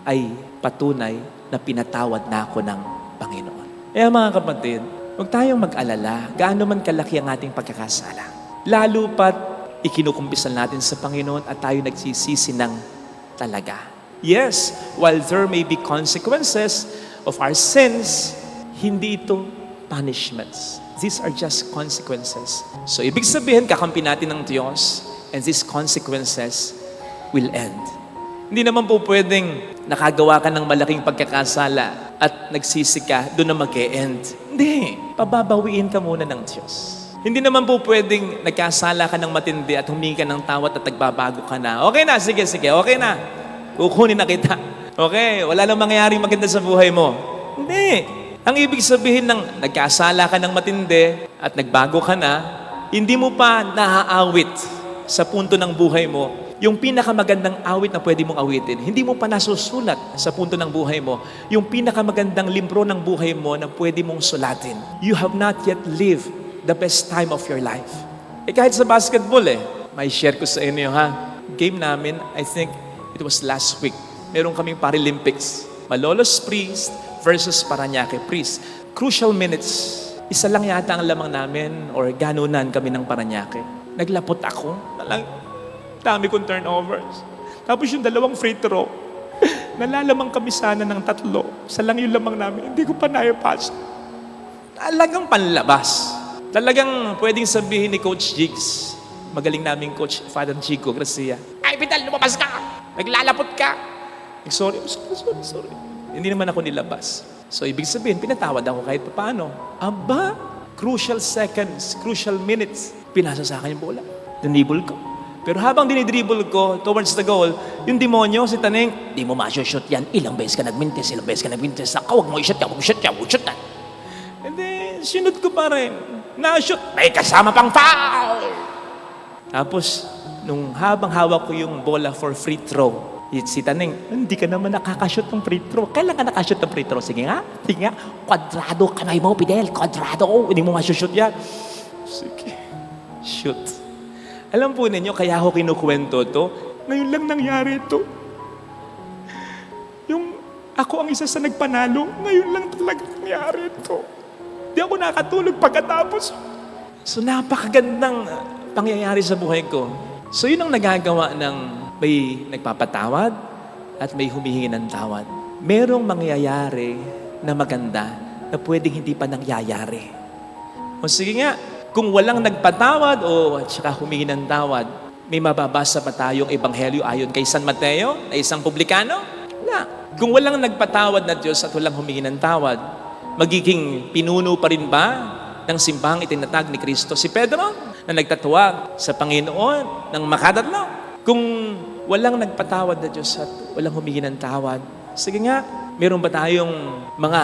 ay patunay na pinatawad na ako ng Panginoon. Kaya mga kapatid, huwag tayong mag-alala gaano man kalaki ang ating pagkakasala. Lalo pat ikinukumpisan natin sa Panginoon at tayo nagsisisi ng talaga. Yes, while there may be consequences of our sins, hindi ito punishments. These are just consequences. So, ibig sabihin, kakampi natin ng Diyos, and these consequences will end. Hindi naman po pwedeng nakagawa ka ng malaking pagkakasala at nagsisi ka, doon na mag-e-end. Hindi. Pababawiin ka muna ng Diyos. Hindi naman po pwedeng nagkasala ka ng matindi at humingi ka ng tawad at nagbabago ka na. Okay na, sige, okay na. Kukunin na kita. Okay, wala nang mangyayaring maganda sa buhay mo. Hindi. Ang ibig sabihin ng nagkasala ka ng matindi at nagbago ka na, hindi mo pa naaawit sa punto ng buhay mo yung pinakamagandang awit na pwede mong awitin. Hindi mo pa nasusulat sa punto ng buhay mo yung pinakamagandang libro ng buhay mo na pwede mong sulatin. You have not yet lived the best time of your life. Kahit sa basketball may share ko sa inyo Game namin, I think it was last week. Meron kaming Paralympics. Malolos Priest versus Parañaque Priest. Crucial minutes. Isa lang yata ang lamang namin or ganunan kami ng Parañaque. Naglapot ako. Dami kong turnovers. Tapos yung 2 free throw. Nalalamang kami sana ng 3. Isa lang yung lamang namin. Hindi ko pa na-pass. Talagang panlabas. Talagang pwedeng sabihin ni Coach Jigs, magaling naming Coach Father Chico Gracia, "Ay, Vidal, lumabas ka! Naglalapot ka!" Sorry. Hindi naman ako nilabas. So, ibig sabihin, pinatawad ako kahit paano. Aba, crucial seconds, crucial minutes, pinasa sa akin yung bola. Dinibol ko. Pero habang dinidribble ko towards the goal, yung demonyo, si Taneng, "Di mo ma-shoot yan. Ilang beses ka nagmintis. Huwag mo i-shoot yan. And then, sinut ko pa rin. Na-shoot. May kasama pang foul! Tapos, nung habang hawak ko yung bola for free throw, si Taneng, "Hindi ka naman nakakashoot ng free throw. Kailan ka nakashoot ng free throw? Sige nga. Kwadrado kamay mo, Fidel. Kwadrado. Hindi mo ma-shoot yan." Sige. Shoot. Alam po ninyo, kaya ako kinukwento to, ngayon lang nangyari to. Yung ako ang isa sa nagpanalo, ngayon lang talaga nangyari to. Di ako nakatulog pagkatapos. So napakagandang pangyayari sa buhay ko. So yun ang nagagawa ng may nagpapatawad at may humihingi ng tawad. Merong mangyayari na maganda na pwedeng hindi pa nangyayari. O sige nga, kung walang nagpatawad o tsaka humingi ng tawad, may mababasa pa tayong ebanghelyo ayon kay San Mateo na isang publikano? Na. Kung walang nagpatawad na Diyos at walang humingi ng tawad, magiging pinuno pa rin ba ng simbahang itinatag ni Kristo si Pedro na nagtatuwag sa Panginoon ng makatatlo? Kung walang nagpatawad na Diyos at walang humingi ng tawad, sige nga, meron ba tayong mga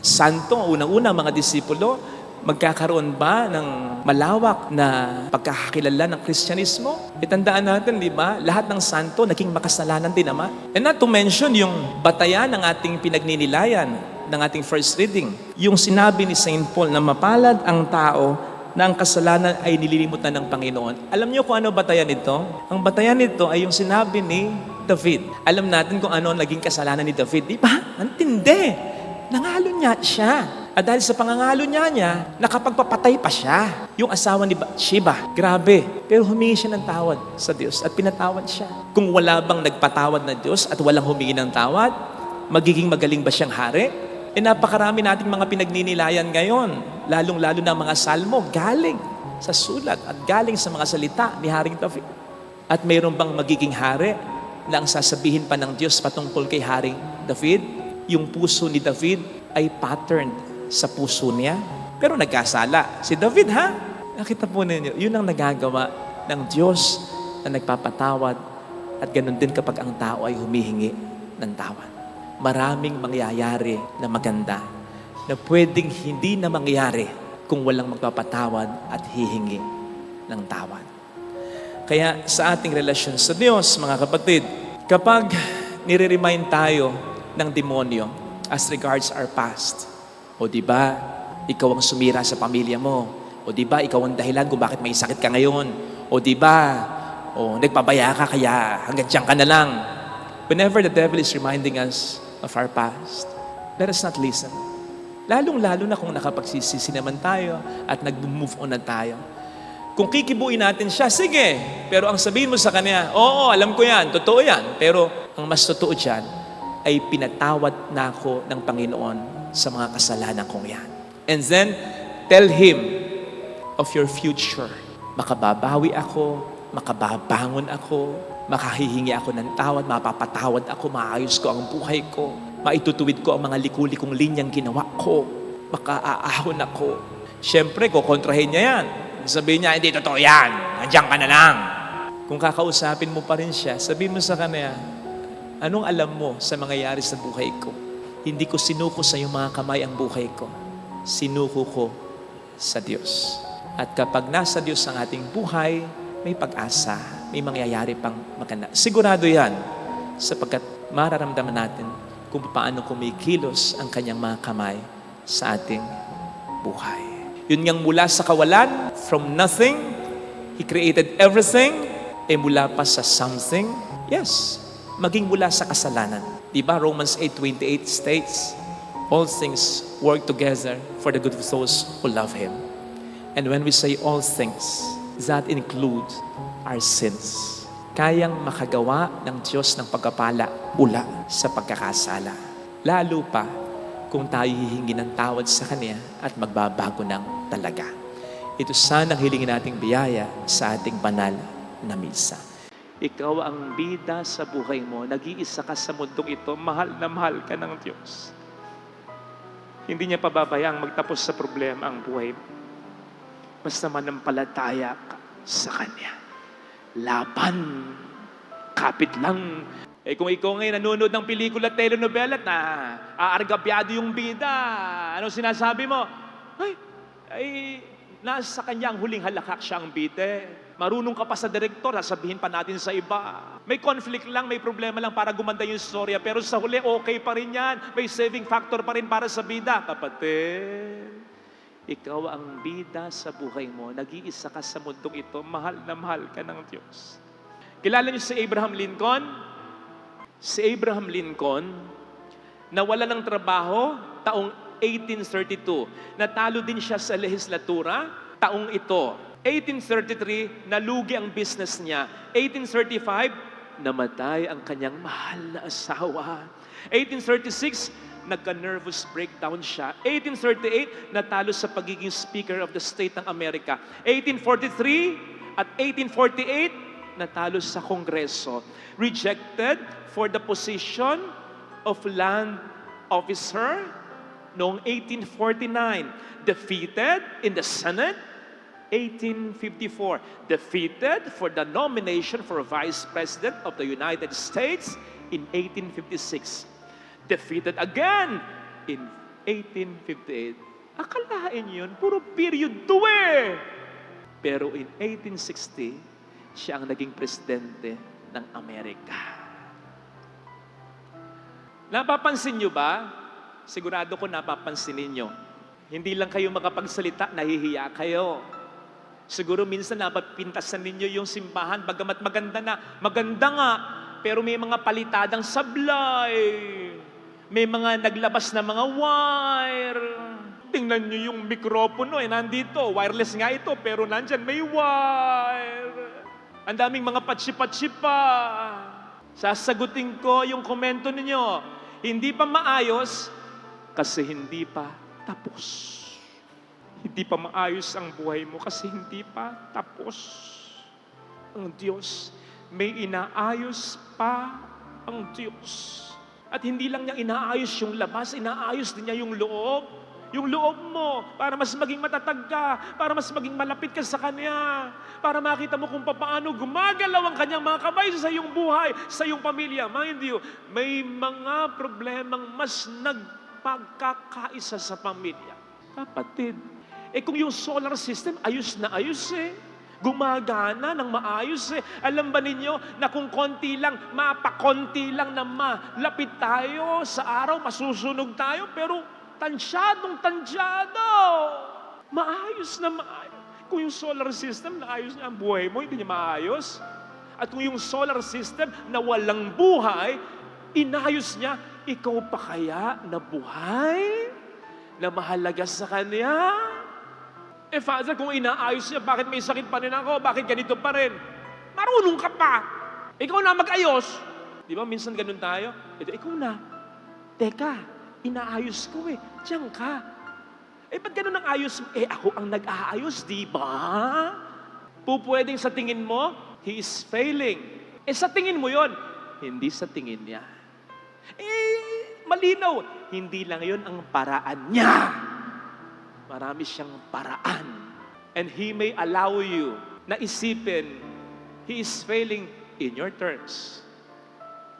santo, unang-una mga disipulo, magkakaroon ba ng malawak na pagkakakilala ng Kristyanismo? Itandaan natin, di ba? Lahat ng santo naging makasalanan din naman. And not to mention yung batayan ng ating pinagninilayan ng ating first reading. Yung sinabi ni St. Paul na mapalad ang tao na ang kasalanan ay nililimutan ng Panginoon. Alam niyo kung ano batayan nito? Ang batayan nito ay yung sinabi ni David. Alam natin kung ano naging kasalanan ni David. Di ba? Antindi. Nangalo niya siya. At dahil sa pangangalo niya, nakapagpapatay pa siya. Yung asawa ni Bathsheba. Grabe. Pero humingi siya ng tawad sa Diyos at pinatawad siya. Kung wala bang nagpatawad na Diyos at walang humingi ng tawad, magiging magaling ba siyang hari? Napakarami nating mga pinagninilayan ngayon, lalong-lalo na mga salmo, galing sa sulat at galing sa mga salita ni Haring David. At mayroon bang magiging hari na ang sasabihin pa ng Diyos patungkol kay Haring David? Yung puso ni David ay patterned sa puso niya. Pero nagkasala. Si David, nakita po ninyo, yun ang nagagawa ng Diyos na nagpapatawad at ganun din kapag ang tao ay humihingi ng tawad. Maraming mangyayari na maganda na pwedeng hindi na mangyari kung walang magpapatawad at hihingi ng tawad. Kaya sa ating relasyon sa Diyos, mga kapatid, kapag nire-remind tayo ng demonyo as regards our past. O di ba, ikaw ang sumira sa pamilya mo. O di ba, ikaw ang dahilan kung bakit may sakit ka ngayon. O di ba, nagpabaya ka kaya hanggang diyan ka na lang. Whenever the devil is reminding us of our past, let us not listen. Lalong-lalo na kung nakapagsisisi naman tayo at nag-move on na tayo. Kung kikibuin natin siya, sige. Pero ang sabihin mo sa kanya, oo, alam ko yan, totoo yan. Pero ang mas totoo dyan ay pinatawad na ako ng Panginoon sa mga kasalanan kong yan. And then, tell Him of your future. Makababawi ako, makababangon ako, makahihingi ako ng tawad, mapapatawad ako, maayos ko ang buhay ko, maitutuwid ko ang mga liku-likong linyang ginawa ko, makaaahon ako. Siyempre, kukontrahin niya yan. Sabihin niya, hindi totoo yan, nandiyan ka na lang. Kung kakausapin mo pa rin siya, sabihin mo sa kanya, anong alam mo sa mangyayari sa buhay ko? Hindi ko sinuko sa iyong mga kamay ang buhay ko. Sinuko ko sa Diyos. At kapag nasa Diyos ang ating buhay, may pag-asa, may mangyayari pang maganda. Sigurado yan, sapagkat mararamdaman natin kung paano kumikilos ang kanyang mga kamay sa ating buhay. Yun ngang mula sa kawalan, from nothing, He created everything, mula pa sa something, yes, maging mula sa kasalanan. Diba Romans 8:28 states, all things work together for the good of those who love Him. And when we say all things, that includes our sins. Kayang makagawa ng Diyos ng pagkapala mula sa pagkakasala. Lalo pa kung tayo hihingi ng tawad sa Kanya at magbabago ng talaga. Ito sana ang hilingin nating biyaya sa ating banal na misa. Ikaw ang bida sa buhay mo, nag-iisa ka sa mundong ito, mahal na mahal ka ng Diyos. Hindi niya pababayang magtapos sa problema ang buhay mo. Basta manampalataya ka sa Kanya. Laban, kapit lang. Kung ikaw ngayon nanonood ng pelikula, telenovela na aargabyado yung bida, ano sinasabi mo? Ay, nasa kanya ang huling halakak siya ang bida. Marunong ka pa sa direktor, sasabihin pa natin sa iba. May conflict lang, may problema lang para gumanda yung storya, pero sa huli, okay pa rin yan. May saving factor pa rin para sa bida. Kapatid, ikaw ang bida sa buhay mo, nag-iisa ka sa mundong ito, mahal na mahal ka ng Diyos. Kilala niyo si Abraham Lincoln? Si Abraham Lincoln, nawala ng trabaho taong 1832. Natalo din siya sa lehislatura taong ito. 1833, nalugi ang business niya. 1835, namatay ang kanyang mahal na asawa. 1836, nagka-nervous breakdown siya. 1838, natalo sa pagiging Speaker of the State ng Amerika. 1843 at 1848, natalo sa Kongreso. Rejected for the position of land officer noong 1849. Defeated in the Senate, 1854. Defeated for the nomination for Vice President of the United States in 1856. Defeated again in 1858. Akalain yun, puro period 2 Pero in 1860, siya ang naging presidente ng Amerika. Napapansin nyo ba? Sigurado ko napapansin ninyo. Hindi lang kayo makapagsalita, nahihiya kayo. Siguro minsan napapintasan ninyo yung simbahan, bagamat maganda nga, pero may mga palitadang sablay. May mga naglabas na mga wire. Tingnan nyo yung mikropono, nandito. Wireless nga ito, pero nandyan may wire. Ang daming mga patsi-patsi pa. Sasagutin ko yung komento ninyo. Hindi pa maayos kasi hindi pa tapos. Hindi pa maayos ang buhay mo kasi hindi pa tapos. Ang Diyos, may inaayos pa ang Diyos. At hindi lang niya inaayos yung labas, inaayos din niya yung loob. Yung loob mo, para mas maging matatag ka, para mas maging malapit ka sa Kanya, para makita mo kung paano gumagalaw ang Kanyang mga kamay sa iyong buhay, sa iyong pamilya. Mind you, may mga problemang mas nagpagkakaisa sa pamilya. Kapatid, kung yung solar system, ayos na ayos Gumagana ng maayos eh. Alam ba ninyo na kung konti lang, mapakonti lang na malapit tayo sa araw, masusunog tayo, pero tansyado. Maayos na maayos. Kung yung solar system, naayos niya ang buhay mo, hindi niya maayos. At kung yung solar system na walang buhay, inayos niya, ikaw pa kaya na buhay? Na mahalaga sa Kanya? Father, kung inaayos niya, bakit may sakit pa rin ako? Bakit ganito pa rin? Marunong ka pa. Ikaw na mag-ayos. Di ba, minsan ganun tayo? Ikaw na. Teka, inaayos ko eh. Diyan ka. Ba't ganun ang ayos? Ako ang nag-aayos, di ba? Pupwedeng sa tingin mo, He is failing. Sa tingin mo yon, hindi sa tingin niya. Malinaw. Hindi lang yon ang paraan niya. Marami siyang paraan. And He may allow you na isipin, He is failing in your terms.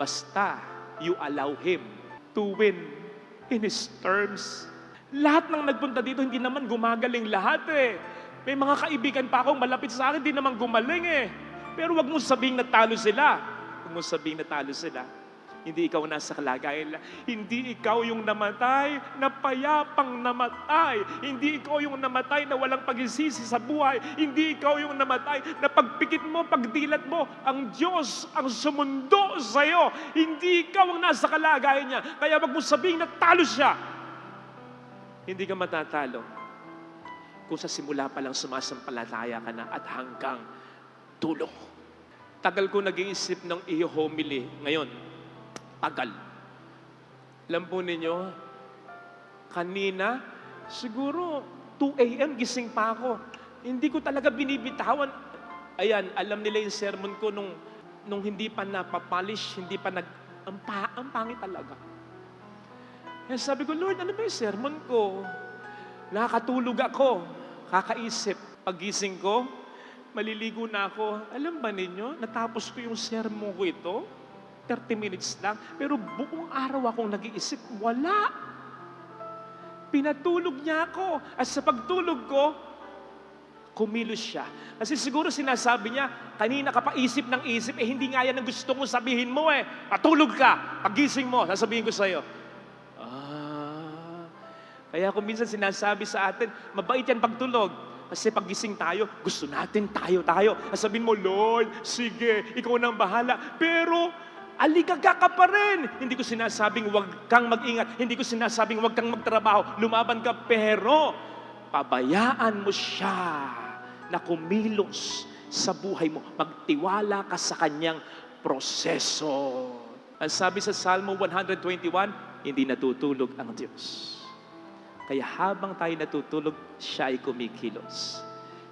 Basta you allow Him to win in His terms. Lahat ng nagpunta dito, hindi naman gumagaling lahat eh. May mga kaibigan pa akong malapit sa akin, hindi naman gumaling eh. Pero wag mo sabihing natalo sila. Wag mo sabihing natalo sila. Hindi ikaw nasa kalagayan nila. Hindi ikaw yung namatay na payapang namatay. Hindi ikaw yung namatay na walang pagsisisi sa buhay. Hindi ikaw yung namatay na pagpikit mo, pagdilat mo, ang Diyos ang sumundo sa'yo. Hindi ikaw ang nasa kalagayan niya. Kaya wag mo sabihing natalo siya. Hindi ka matatalo kung sa simula pa lang sumasampalataya ka na at hanggang dulo. Tagal ko nag-iisip ng i-homily ngayon. Tagal. Alam po ninyo, kanina, siguro 2 a.m. gising pa ako. Hindi ko talaga binibitawan. Ayan, alam nila yung sermon ko nung hindi pa napapolish, hindi pa ang pangit talaga. Kaya sabi ko, Lord, ano ba yung sermon ko? Nakakatulog ako, kakaisip. Pag-gising ko, maliligo na ako. Alam ba ninyo, natapos ko yung sermon ko ito, 30 minutes lang, pero buong araw akong nag-iisip, wala. Pinatulog niya ako. At sa pagtulog ko, kumilos siya. Kasi siguro sinasabi niya, kanina ka pa isip ng isip, hindi nga yan ang gusto kong sabihin mo eh. Patulog ka. Paggising mo, sasabihin ko sa'yo. Kaya kung minsan sinasabi sa atin, mabait yan pagtulog. Kasi paggising tayo, gusto natin tayo. Sabihin mo, Lord, sige, ikaw nang bahala. Pero, aligaga ka pa rin. Hindi ko sinasabing huwag kang mag-ingat. Hindi ko sinasabing huwag kang magtrabaho. Lumaban ka, pero pabayaan mo siya na kumilos sa buhay mo. Magtiwala ka sa kanyang proseso. Ang sabi sa Salmo 121, hindi natutulog ang Diyos. Kaya habang tayo natutulog, siya ay kumikilos.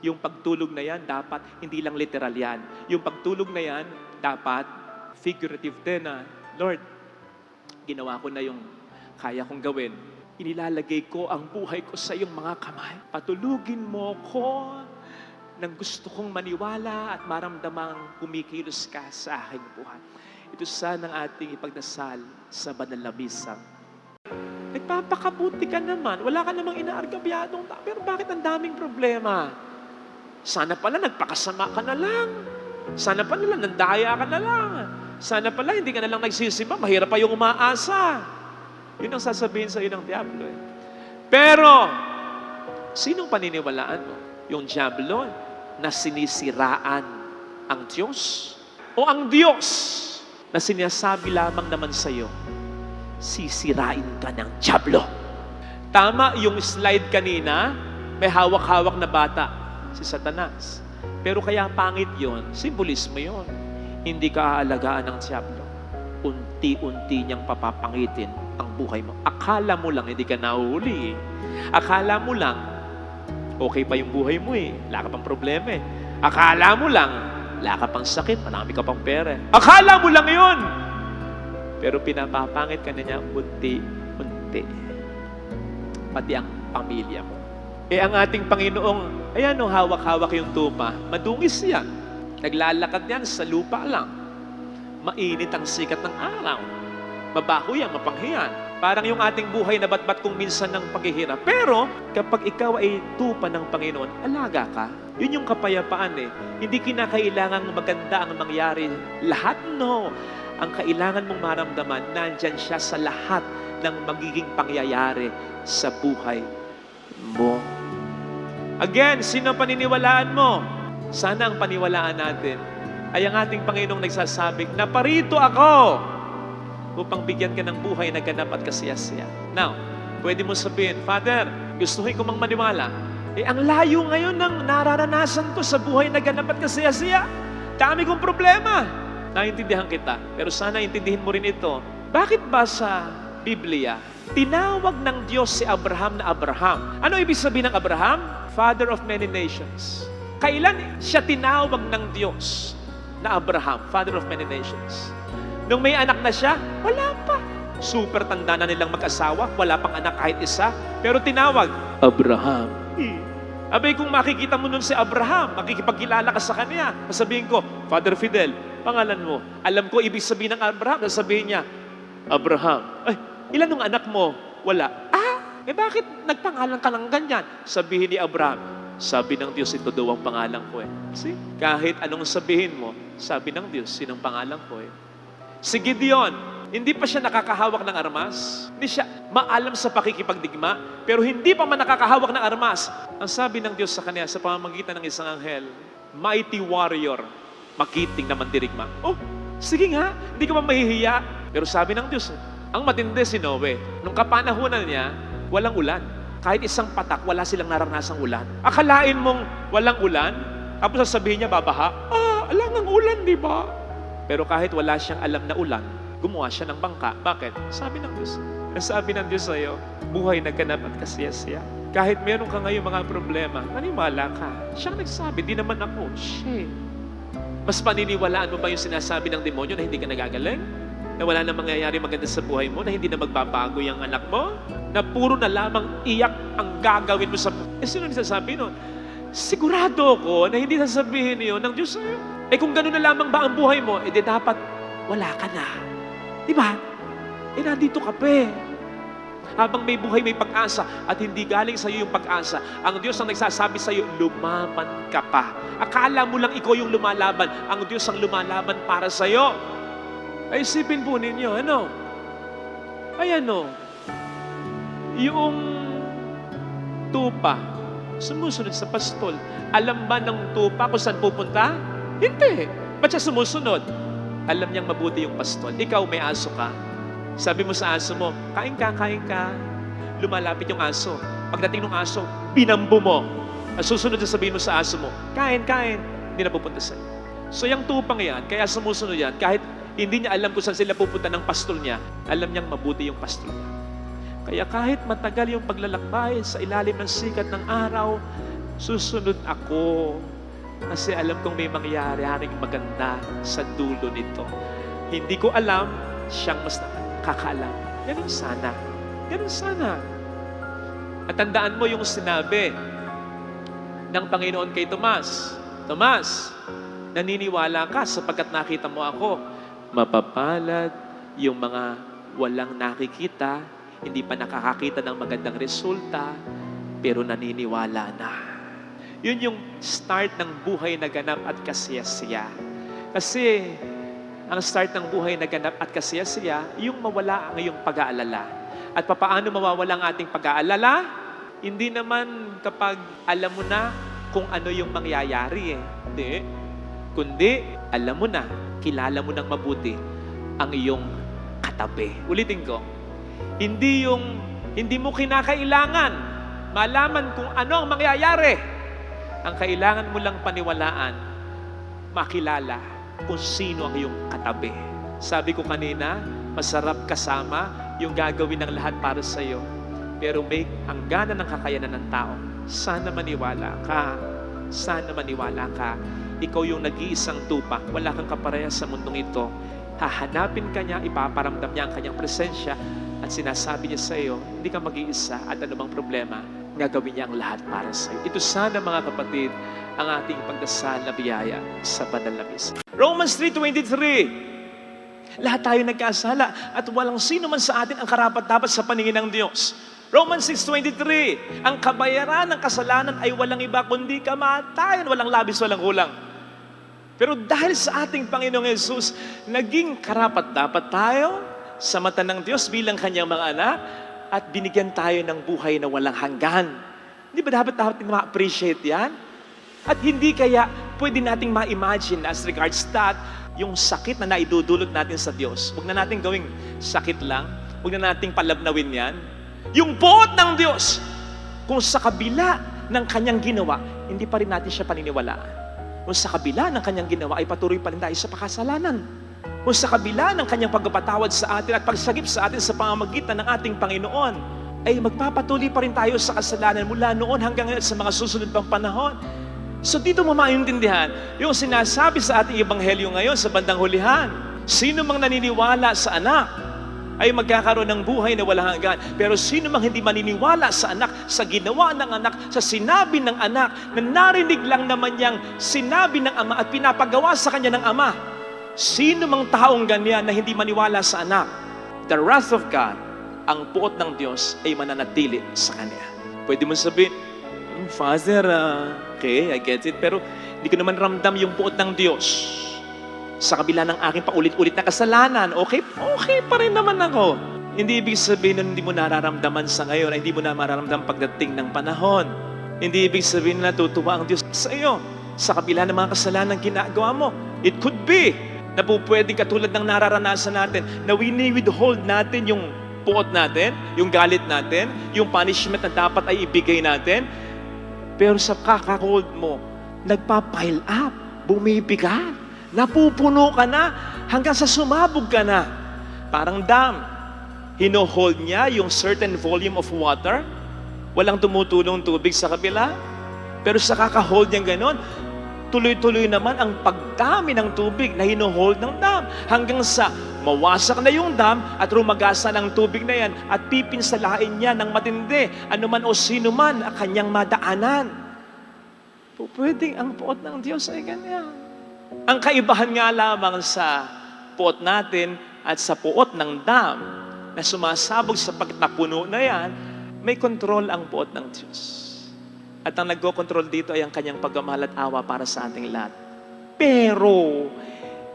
Yung pagtulog na yan, dapat hindi lang literal yan. Yung pagtulog na yan, dapat figurative din na, Lord, ginawa ko na yung kaya kong gawin. Inilalagay ko ang buhay ko sa iyong mga kamay. Patulugin mo ko nang gusto kong maniwala at maramdamang kumikilos ka sa aking buhay. Ito sana ang ating ipagdasal sa banal na misa. Nagpapakabuti ka naman. Wala ka namang inaargabyadong tao. Pero bakit ang daming problema? Sana pala nagpakasama ka na lang. Sana pala nandaya ka na lang. Sana pala hindi ka na lang nagsisimba. Mahirap pa yung umaasa. Yun ang sasabihin sa iyo ng Diablo. Eh. Pero, sinong paniniwalaan mo? Yung Diablo na sinisiraan ang Diyos? O ang Diyos na sinasabi lamang naman sa iyo, sisirain ka ng Diablo. Tama yung slide kanina, may hawak-hawak na bata, si Satanas. Pero kaya pangit yon, simbolismo yon. Hindi ka aalagaan ng Diablo. Unti-unti niyang papapangitin ang buhay mo. Akala mo lang, hindi ka nahuhuli eh. Akala mo lang, okay pa yung buhay mo eh. Wala ka pang problema eh. Akala mo lang, wala ka pang sakit, marami ka pang pera. Akala mo lang yon. Pero pinapapangit ka na niya unti-unti. Pati ang pamilya mo. Ang ating Panginoong, ayan o, hawak-hawak yung tupa. Madungis yan. Naglalakad yan sa lupa lang. Mainit ang sikat ng araw. Mabaho yan, mapanghiyan. Parang yung ating buhay na batbat kung minsan ng paghihirap. Pero kapag ikaw ay tupa ng Panginoon, alaga ka. Yun yung kapayapaan eh. Hindi kinakailangang maganda ang mangyari. Lahat no. Ang kailangan mong maramdaman, nandyan siya sa lahat ng magiging pangyayari sa buhay mo. Again, sino ang paniniwalaan mo? Sana ang paniwalaan natin ay ang ating Panginoong nagsasabing, naparito ako upang bigyan ka ng buhay na ganap at kasiyasiya. Now, pwede mo sabihin, Father, gustuhin ko mang maniwala. Ang layo ngayon ng nararanasan ko sa buhay na ganap at kasiyasiya. Dami kong problema. Naintindihan kita. Pero sana intindihin mo rin ito. Bakit ba sa Biblia, tinawag ng Diyos si Abraham na Abraham? Ano ibig sabihin ng Abraham? Father of many nations. Kailan siya tinawag ng Diyos na Abraham, Father of many nations? Nung may anak na siya, wala pa. Super tanda na nilang mag-asawa, wala pang anak kahit isa, pero tinawag, Abraham. Abay, kung makikita mo nun si Abraham, makikipagkilala ka sa kanya, sasabihin ko, Father Fidel, pangalan mo. Alam ko, ibig sabihin ng Abraham, sasabihin niya, Abraham. Ay, ilan ng anak mo? Wala. Bakit nagpangalan ka ng ganyan? Sabihin ni Abraham, sabi ng Diyos, ito daw ang pangalan ko eh. See? Kahit anong sabihin mo, sabi ng Diyos, yun ang pangalan ko eh. Si Gideon, hindi pa siya nakakahawak ng armas. Hindi siya maalam sa pakikipagdigma, pero hindi pa man nakakahawak ng armas. Ang sabi ng Diyos sa kanya sa pamamagitan ng isang anghel, mighty warrior, makiting na mandirigma. Oh, sige nga, hindi ka pa mahihiya. Pero sabi ng Diyos, ang matindi si Noe, nung kapanahunan niya, walang ulan. Kahit isang patak, wala silang naranasang ulan. Akalain mong walang ulan, tapos sasabihin niya, babaha. Alam ng ulan, di ba? Pero kahit wala siyang alam na ulan, gumawa siya ng bangka. Bakit? Sabi ng Diyos. Sabi ng Diyos sa'yo, buhay na ganap at kasiyasiya. Kahit meron ka ngayon mga problema, naniwala ka. Siyang nagsabi, di naman ako. Shit. Mas paniniwalaan mo ba yung sinasabi ng demonyo na hindi ka nagagaling? Na wala na mangyayari maganda sa buhay mo? Na hindi na magbabago yung anak mo? Na puro na lamang iyak ang gagawin mo sa buhay? Sino nagsasabi nun? Sigurado ko na hindi sasabihin yun ng Diyos sa'yo. Kung gano'n na lamang ba ang buhay mo, di dapat wala ka na. Di ba? Nandito ka pa eh. Habang may buhay, may pag-asa at hindi galing sa iyo yung pag-asa. Ang Diyos ang nagsasabi sa iyo, lumaban ka pa. Akala mo lang ikaw yung lumalaban. Ang Diyos ang lumalaban para sa iyo. Ay, isipin po ninyo, ano? Ay, ano? Yung tupa, sumusunod sa pastol. Alam ba ng tupa kung saan pupunta? Hindi. Ba't siya sumusunod? Alam niyang mabuti yung pastol. Ikaw, may aso ka. Sabi mo sa aso mo, kain ka, kain ka. Lumalapit yung aso. Pagdating ng aso, binambo mo. At susunod na sabihin mo sa aso mo, kain, kain. Hindi na pupunta sa'yo. So yung tupang yan, kaya sumusunod yan, kahit hindi niya alam kung saan sila pupunta ng pastol niya, alam niyang mabuti yung pastol niya. Kaya kahit matagal yung paglalakbay sa ilalim ng sikat ng araw, susunod ako. Kasi alam kong may mangyayaring maganda sa dulo nito. Hindi ko alam, siyang mas kakaalam. Ganun sana. Ganun sana. At tandaan mo yung sinabi ng Panginoon kay Tomas. Tomas, naniniwala ka sapagkat nakita mo ako. Mapapalad yung mga walang nakikita, hindi pa nakakakita ng magandang resulta, pero naniniwala na. Yun yung start ng buhay na ganap at kasiyasiya. Kasi ang start ng buhay na ganap at kasiyasiya, yung mawala ang iyong pag-aalala. At papaano mawawala ang ating pag-aalala? Hindi naman kapag alam mo na kung ano yung mangyayari eh. Hindi. Kundi alam mo na, kilala mo ng mabuti ang iyong katabi. Ulitin ko. Hindi mo kinakailangan malaman kung ano ang mangyayari. Ang kailangan mo lang paniwalaan, makilala kung sino ang iyong katabi. Sabi ko kanina, masarap kasama yung gagawin ng lahat para sa iyo. Pero may hangganan ng kakayanan ng tao. Sana maniwala ka. Sana maniwala ka. Ikaw yung nag-iisang tupa. Wala kang kaparehas sa mundong ito. Hahanapin ka niya, ipaparamdam niya ang kanyang presensya at sinasabi niya sa iyo, hindi ka mag-iisa at anumang problema, gagawin niya ang lahat para sa iyo. Ito sana mga kapatid, ang ating pagdasal na biyaya sa banal na misa. Romans 3:23. Lahat tayo nagkasala at walang sino man sa atin ang karapat-dapat sa paningin ng Diyos. Romans 6:23, ang kabayaran ng kasalanan ay walang iba kundi kamatayan, walang labis, walang kulang. Pero dahil sa ating Panginoong Yesus, naging karapat-dapat tayo sa mata ng Diyos bilang kanyang mga anak at binigyan tayo ng buhay na walang hanggan. Hindi ba dapat ma-appreciate yan? At hindi kaya pwede nating ma-imagine as regards that, yung sakit na naidudulot natin sa Diyos. Huwag na natin gawing sakit lang. Huwag na nating palabnawin yan. Yung buot ng Diyos, kung sa kabila ng kanyang ginawa, hindi pa rin natin siya paniniwalaan. Kung sa kabila ng kanyang ginawa, ay patuloy pa rin tayo sa pakasalanan. Kung sa kabila ng kanyang pagpapatawad sa atin at pagsagip sa atin sa pamamagitan ng ating Panginoon, ay magpapatuloy pa rin tayo sa kasalanan mula noon hanggang ngayon sa mga susunod pang panahon. So dito mo maintindihan yung sinasabi sa ating ebanghelyo ngayon sa bandang hulihan. Sino mang naniniwala sa anak ay magkakaroon ng buhay na walang hanggan. Pero sino mang hindi maniniwala sa anak, sa ginawa ng anak, sa sinabi ng anak, na narinig lang naman niyang sinabi ng ama at pinapagawa sa kanya ng ama, sino mang taong ganyan na hindi maniwala sa anak, the wrath of God, ang puot ng Diyos ay mananatili sa kanya. Pwede mo sabihin, Father, okay, I get it, pero hindi ko naman ramdam yung puot ng Diyos. Sa kabila ng aking paulit-ulit na kasalanan, okay pa rin naman ako. Hindi ibig sabihin na hindi mo nararamdaman sa ngayon, ay hindi mo na mararamdaman pagdating ng panahon. Hindi ibig sabihin na natutuwa ang Diyos sa iyo. Sa kabila ng mga kasalanan ginagawa mo, it could be na po pwedeng katulad ng nararanasan natin, na withhold natin yung puot natin, yung galit natin, yung punishment na dapat ay ibigay natin. Pero sa kakahold mo, nagpa-pile up, bumibigat, napupuno ka na, hanggang sa sumabog ka na. Parang dam, hinohold niya yung certain volume of water, walang tumutulong tubig sa kabila, pero sa kakahold niya ganon, tuloy-tuloy naman ang pagdami ng tubig na hinohold ng dam, hanggang sa mawasak na yung dam at rumagasa ng tubig na yan at pipinsalain niya ng matindi anuman o sino man ang kanyang madaanan. Pwedeng ang puot ng Diyos ay ganyan. Ang kaibahan nga lamang sa puot natin at sa puot ng dam na sumasabog sa pagtapuno na yan, may kontrol ang puot ng Diyos. At ang nagko-control dito ay ang kanyang pagmamahal at awa para sa ating lahat. Pero,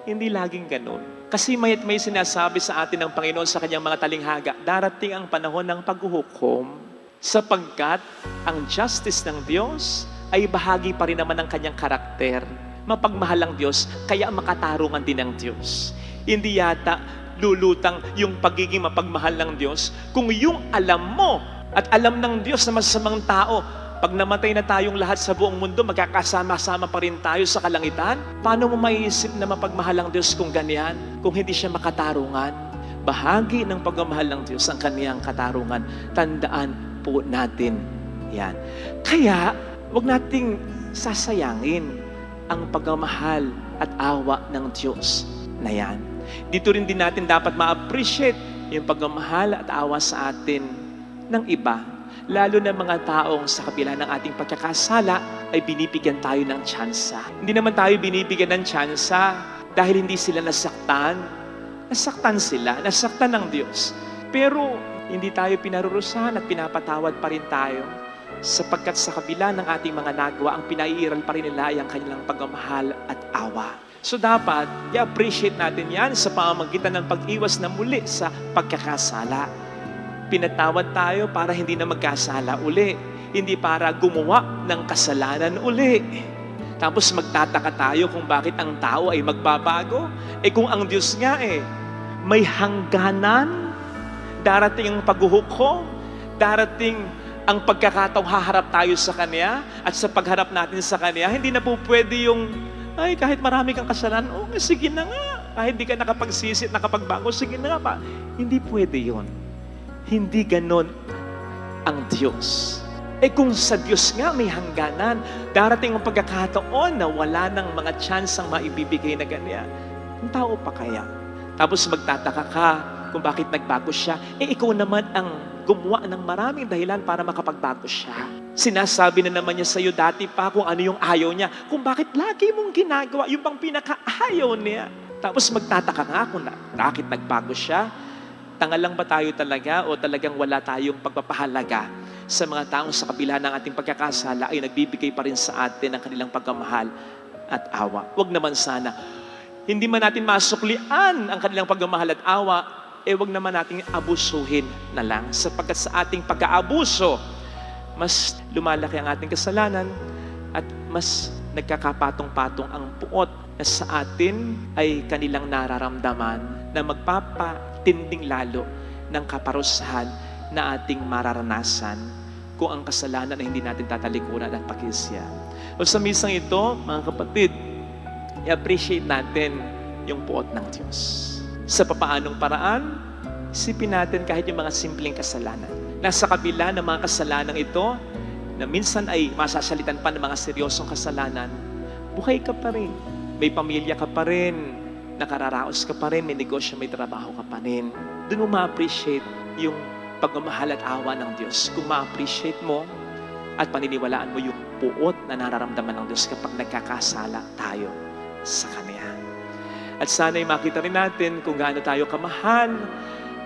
hindi laging ganun. Kasi may sinasabi sa atin ng Panginoon sa kanyang mga talinghaga, darating ang panahon ng paghuhukom sapagkat ang justice ng Diyos ay bahagi pa rin naman ng kanyang karakter. Mapagmahal ang Diyos, kaya makatarungan din ng Diyos. Hindi yata lulutang yung pagiging mapagmahal ng Diyos kung yung alam mo at alam ng Diyos na masamang tao, pag namatay na tayong lahat sa buong mundo, magkakasama-sama pa rin tayo sa kalangitan? Paano mo maiisip na mapagmahal ang Diyos kung ganyan? Kung hindi siya makatarungan? Bahagi ng pagmamahal ng Diyos ang kaniyang katarungan. Tandaan po natin yan. Kaya, huwag nating sasayangin ang pagmamahal at awa ng Diyos na yan. Dito rin din natin dapat ma-appreciate yung pagmamahal at awa sa atin ng iba. Lalo na mga taong sa kabila ng ating pagkakasala ay binibigyan tayo ng tsansa. Hindi naman tayo binibigyan ng tsansa dahil hindi sila nasaktan. Nasaktan sila, nasaktan ng Diyos. Pero hindi tayo pinarurusahan at pinapatawad pa rin tayo sapagkat sa kabila ng ating mga nagawa, ang pinaiiral pa rin nila ay ang kanilang pagmamahal at awa. So dapat i-appreciate natin yan sa pamamagitan ng pag-iwas na muli sa pagkakasala. Pinatawad tayo para hindi na magkasala uli. Hindi para gumawa ng kasalanan uli. Tapos magtataka tayo kung bakit ang tao ay magbabago. Kung ang Diyos nga may hangganan, darating ang paghuhukom, darating ang pagkakataong haharap tayo sa Kanya, at sa pagharap natin sa Kanya, hindi na po pwede yung, kahit marami kang kasalanan, sige na nga. Kahit di ka nakapagsisit, nakapagbago, sige na nga pa. Hindi pwede yon. Hindi ganon ang Diyos. Kung sa Diyos nga may hangganan, darating ang pagkakataon na wala ng mga tsansang maibibigay na ganyan. Ang tao pa kaya? Tapos magtataka ka kung bakit nagbago siya. Ikaw naman ang gumawa ng maraming dahilan para makapagbago siya. Sinasabi na naman niya sa iyo dati pa kung ano yung ayaw niya. Kung bakit lagi mong ginagawa yung pang pinaka-ayaw niya. Tapos magtataka nga kung bakit nagbago siya. Tanga lang ba tayo talaga o talagang wala tayong pagpapahalaga sa mga taong sa kabila ng ating pagkakasala ay nagbibigay pa rin sa atin ng kanilang pagmamahal at awa. Huwag naman sana. Hindi man natin masuklian ang kanilang pagmamahal at awa, huwag naman natin abusuhin na lang. Sapagkat sa ating pag-aabuso, mas lumalaki ang ating kasalanan at mas nagkakapatong-patong ang puot na sa atin ay kanilang nararamdaman na magpapatinding lalo ng kaparusahan na ating mararanasan kung ang kasalanan ay hindi natin tatalikuran at pakisya. O sa misang ito, mga kapatid, i-appreciate natin yung puot ng Diyos. Sa papaanong paraan, isipin natin kahit yung mga simpleng kasalanan. Nasa kabila ng mga kasalanang ito, na minsan ay masasalitan pa ng mga seryosong kasalanan, buhay ka pa rin. May pamilya ka pa rin, nakararaos ka pa rin, may negosyo, may trabaho ka pa rin. Doon mo ma-appreciate yung pagmamahal at awa ng Diyos. Kung ma-appreciate mo at paniniwalaan mo yung puot na nararamdaman ng Diyos kapag nagkakasala tayo sa Kanya. At sana'y makita rin natin kung gaano tayo kamahal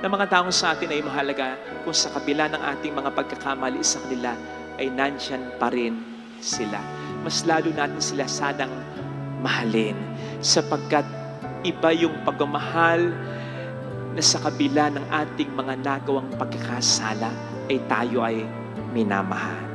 na mga taong sa atin ay mahalaga kung sa kabila ng ating mga pagkakamali sa kanila ay nandyan pa rin sila. Mas lalo natin sila sanang mahalin sapagkat iba yung pagmamahal na sa kabila ng ating mga nagawang pagkakasala ay tayo ay minamahal.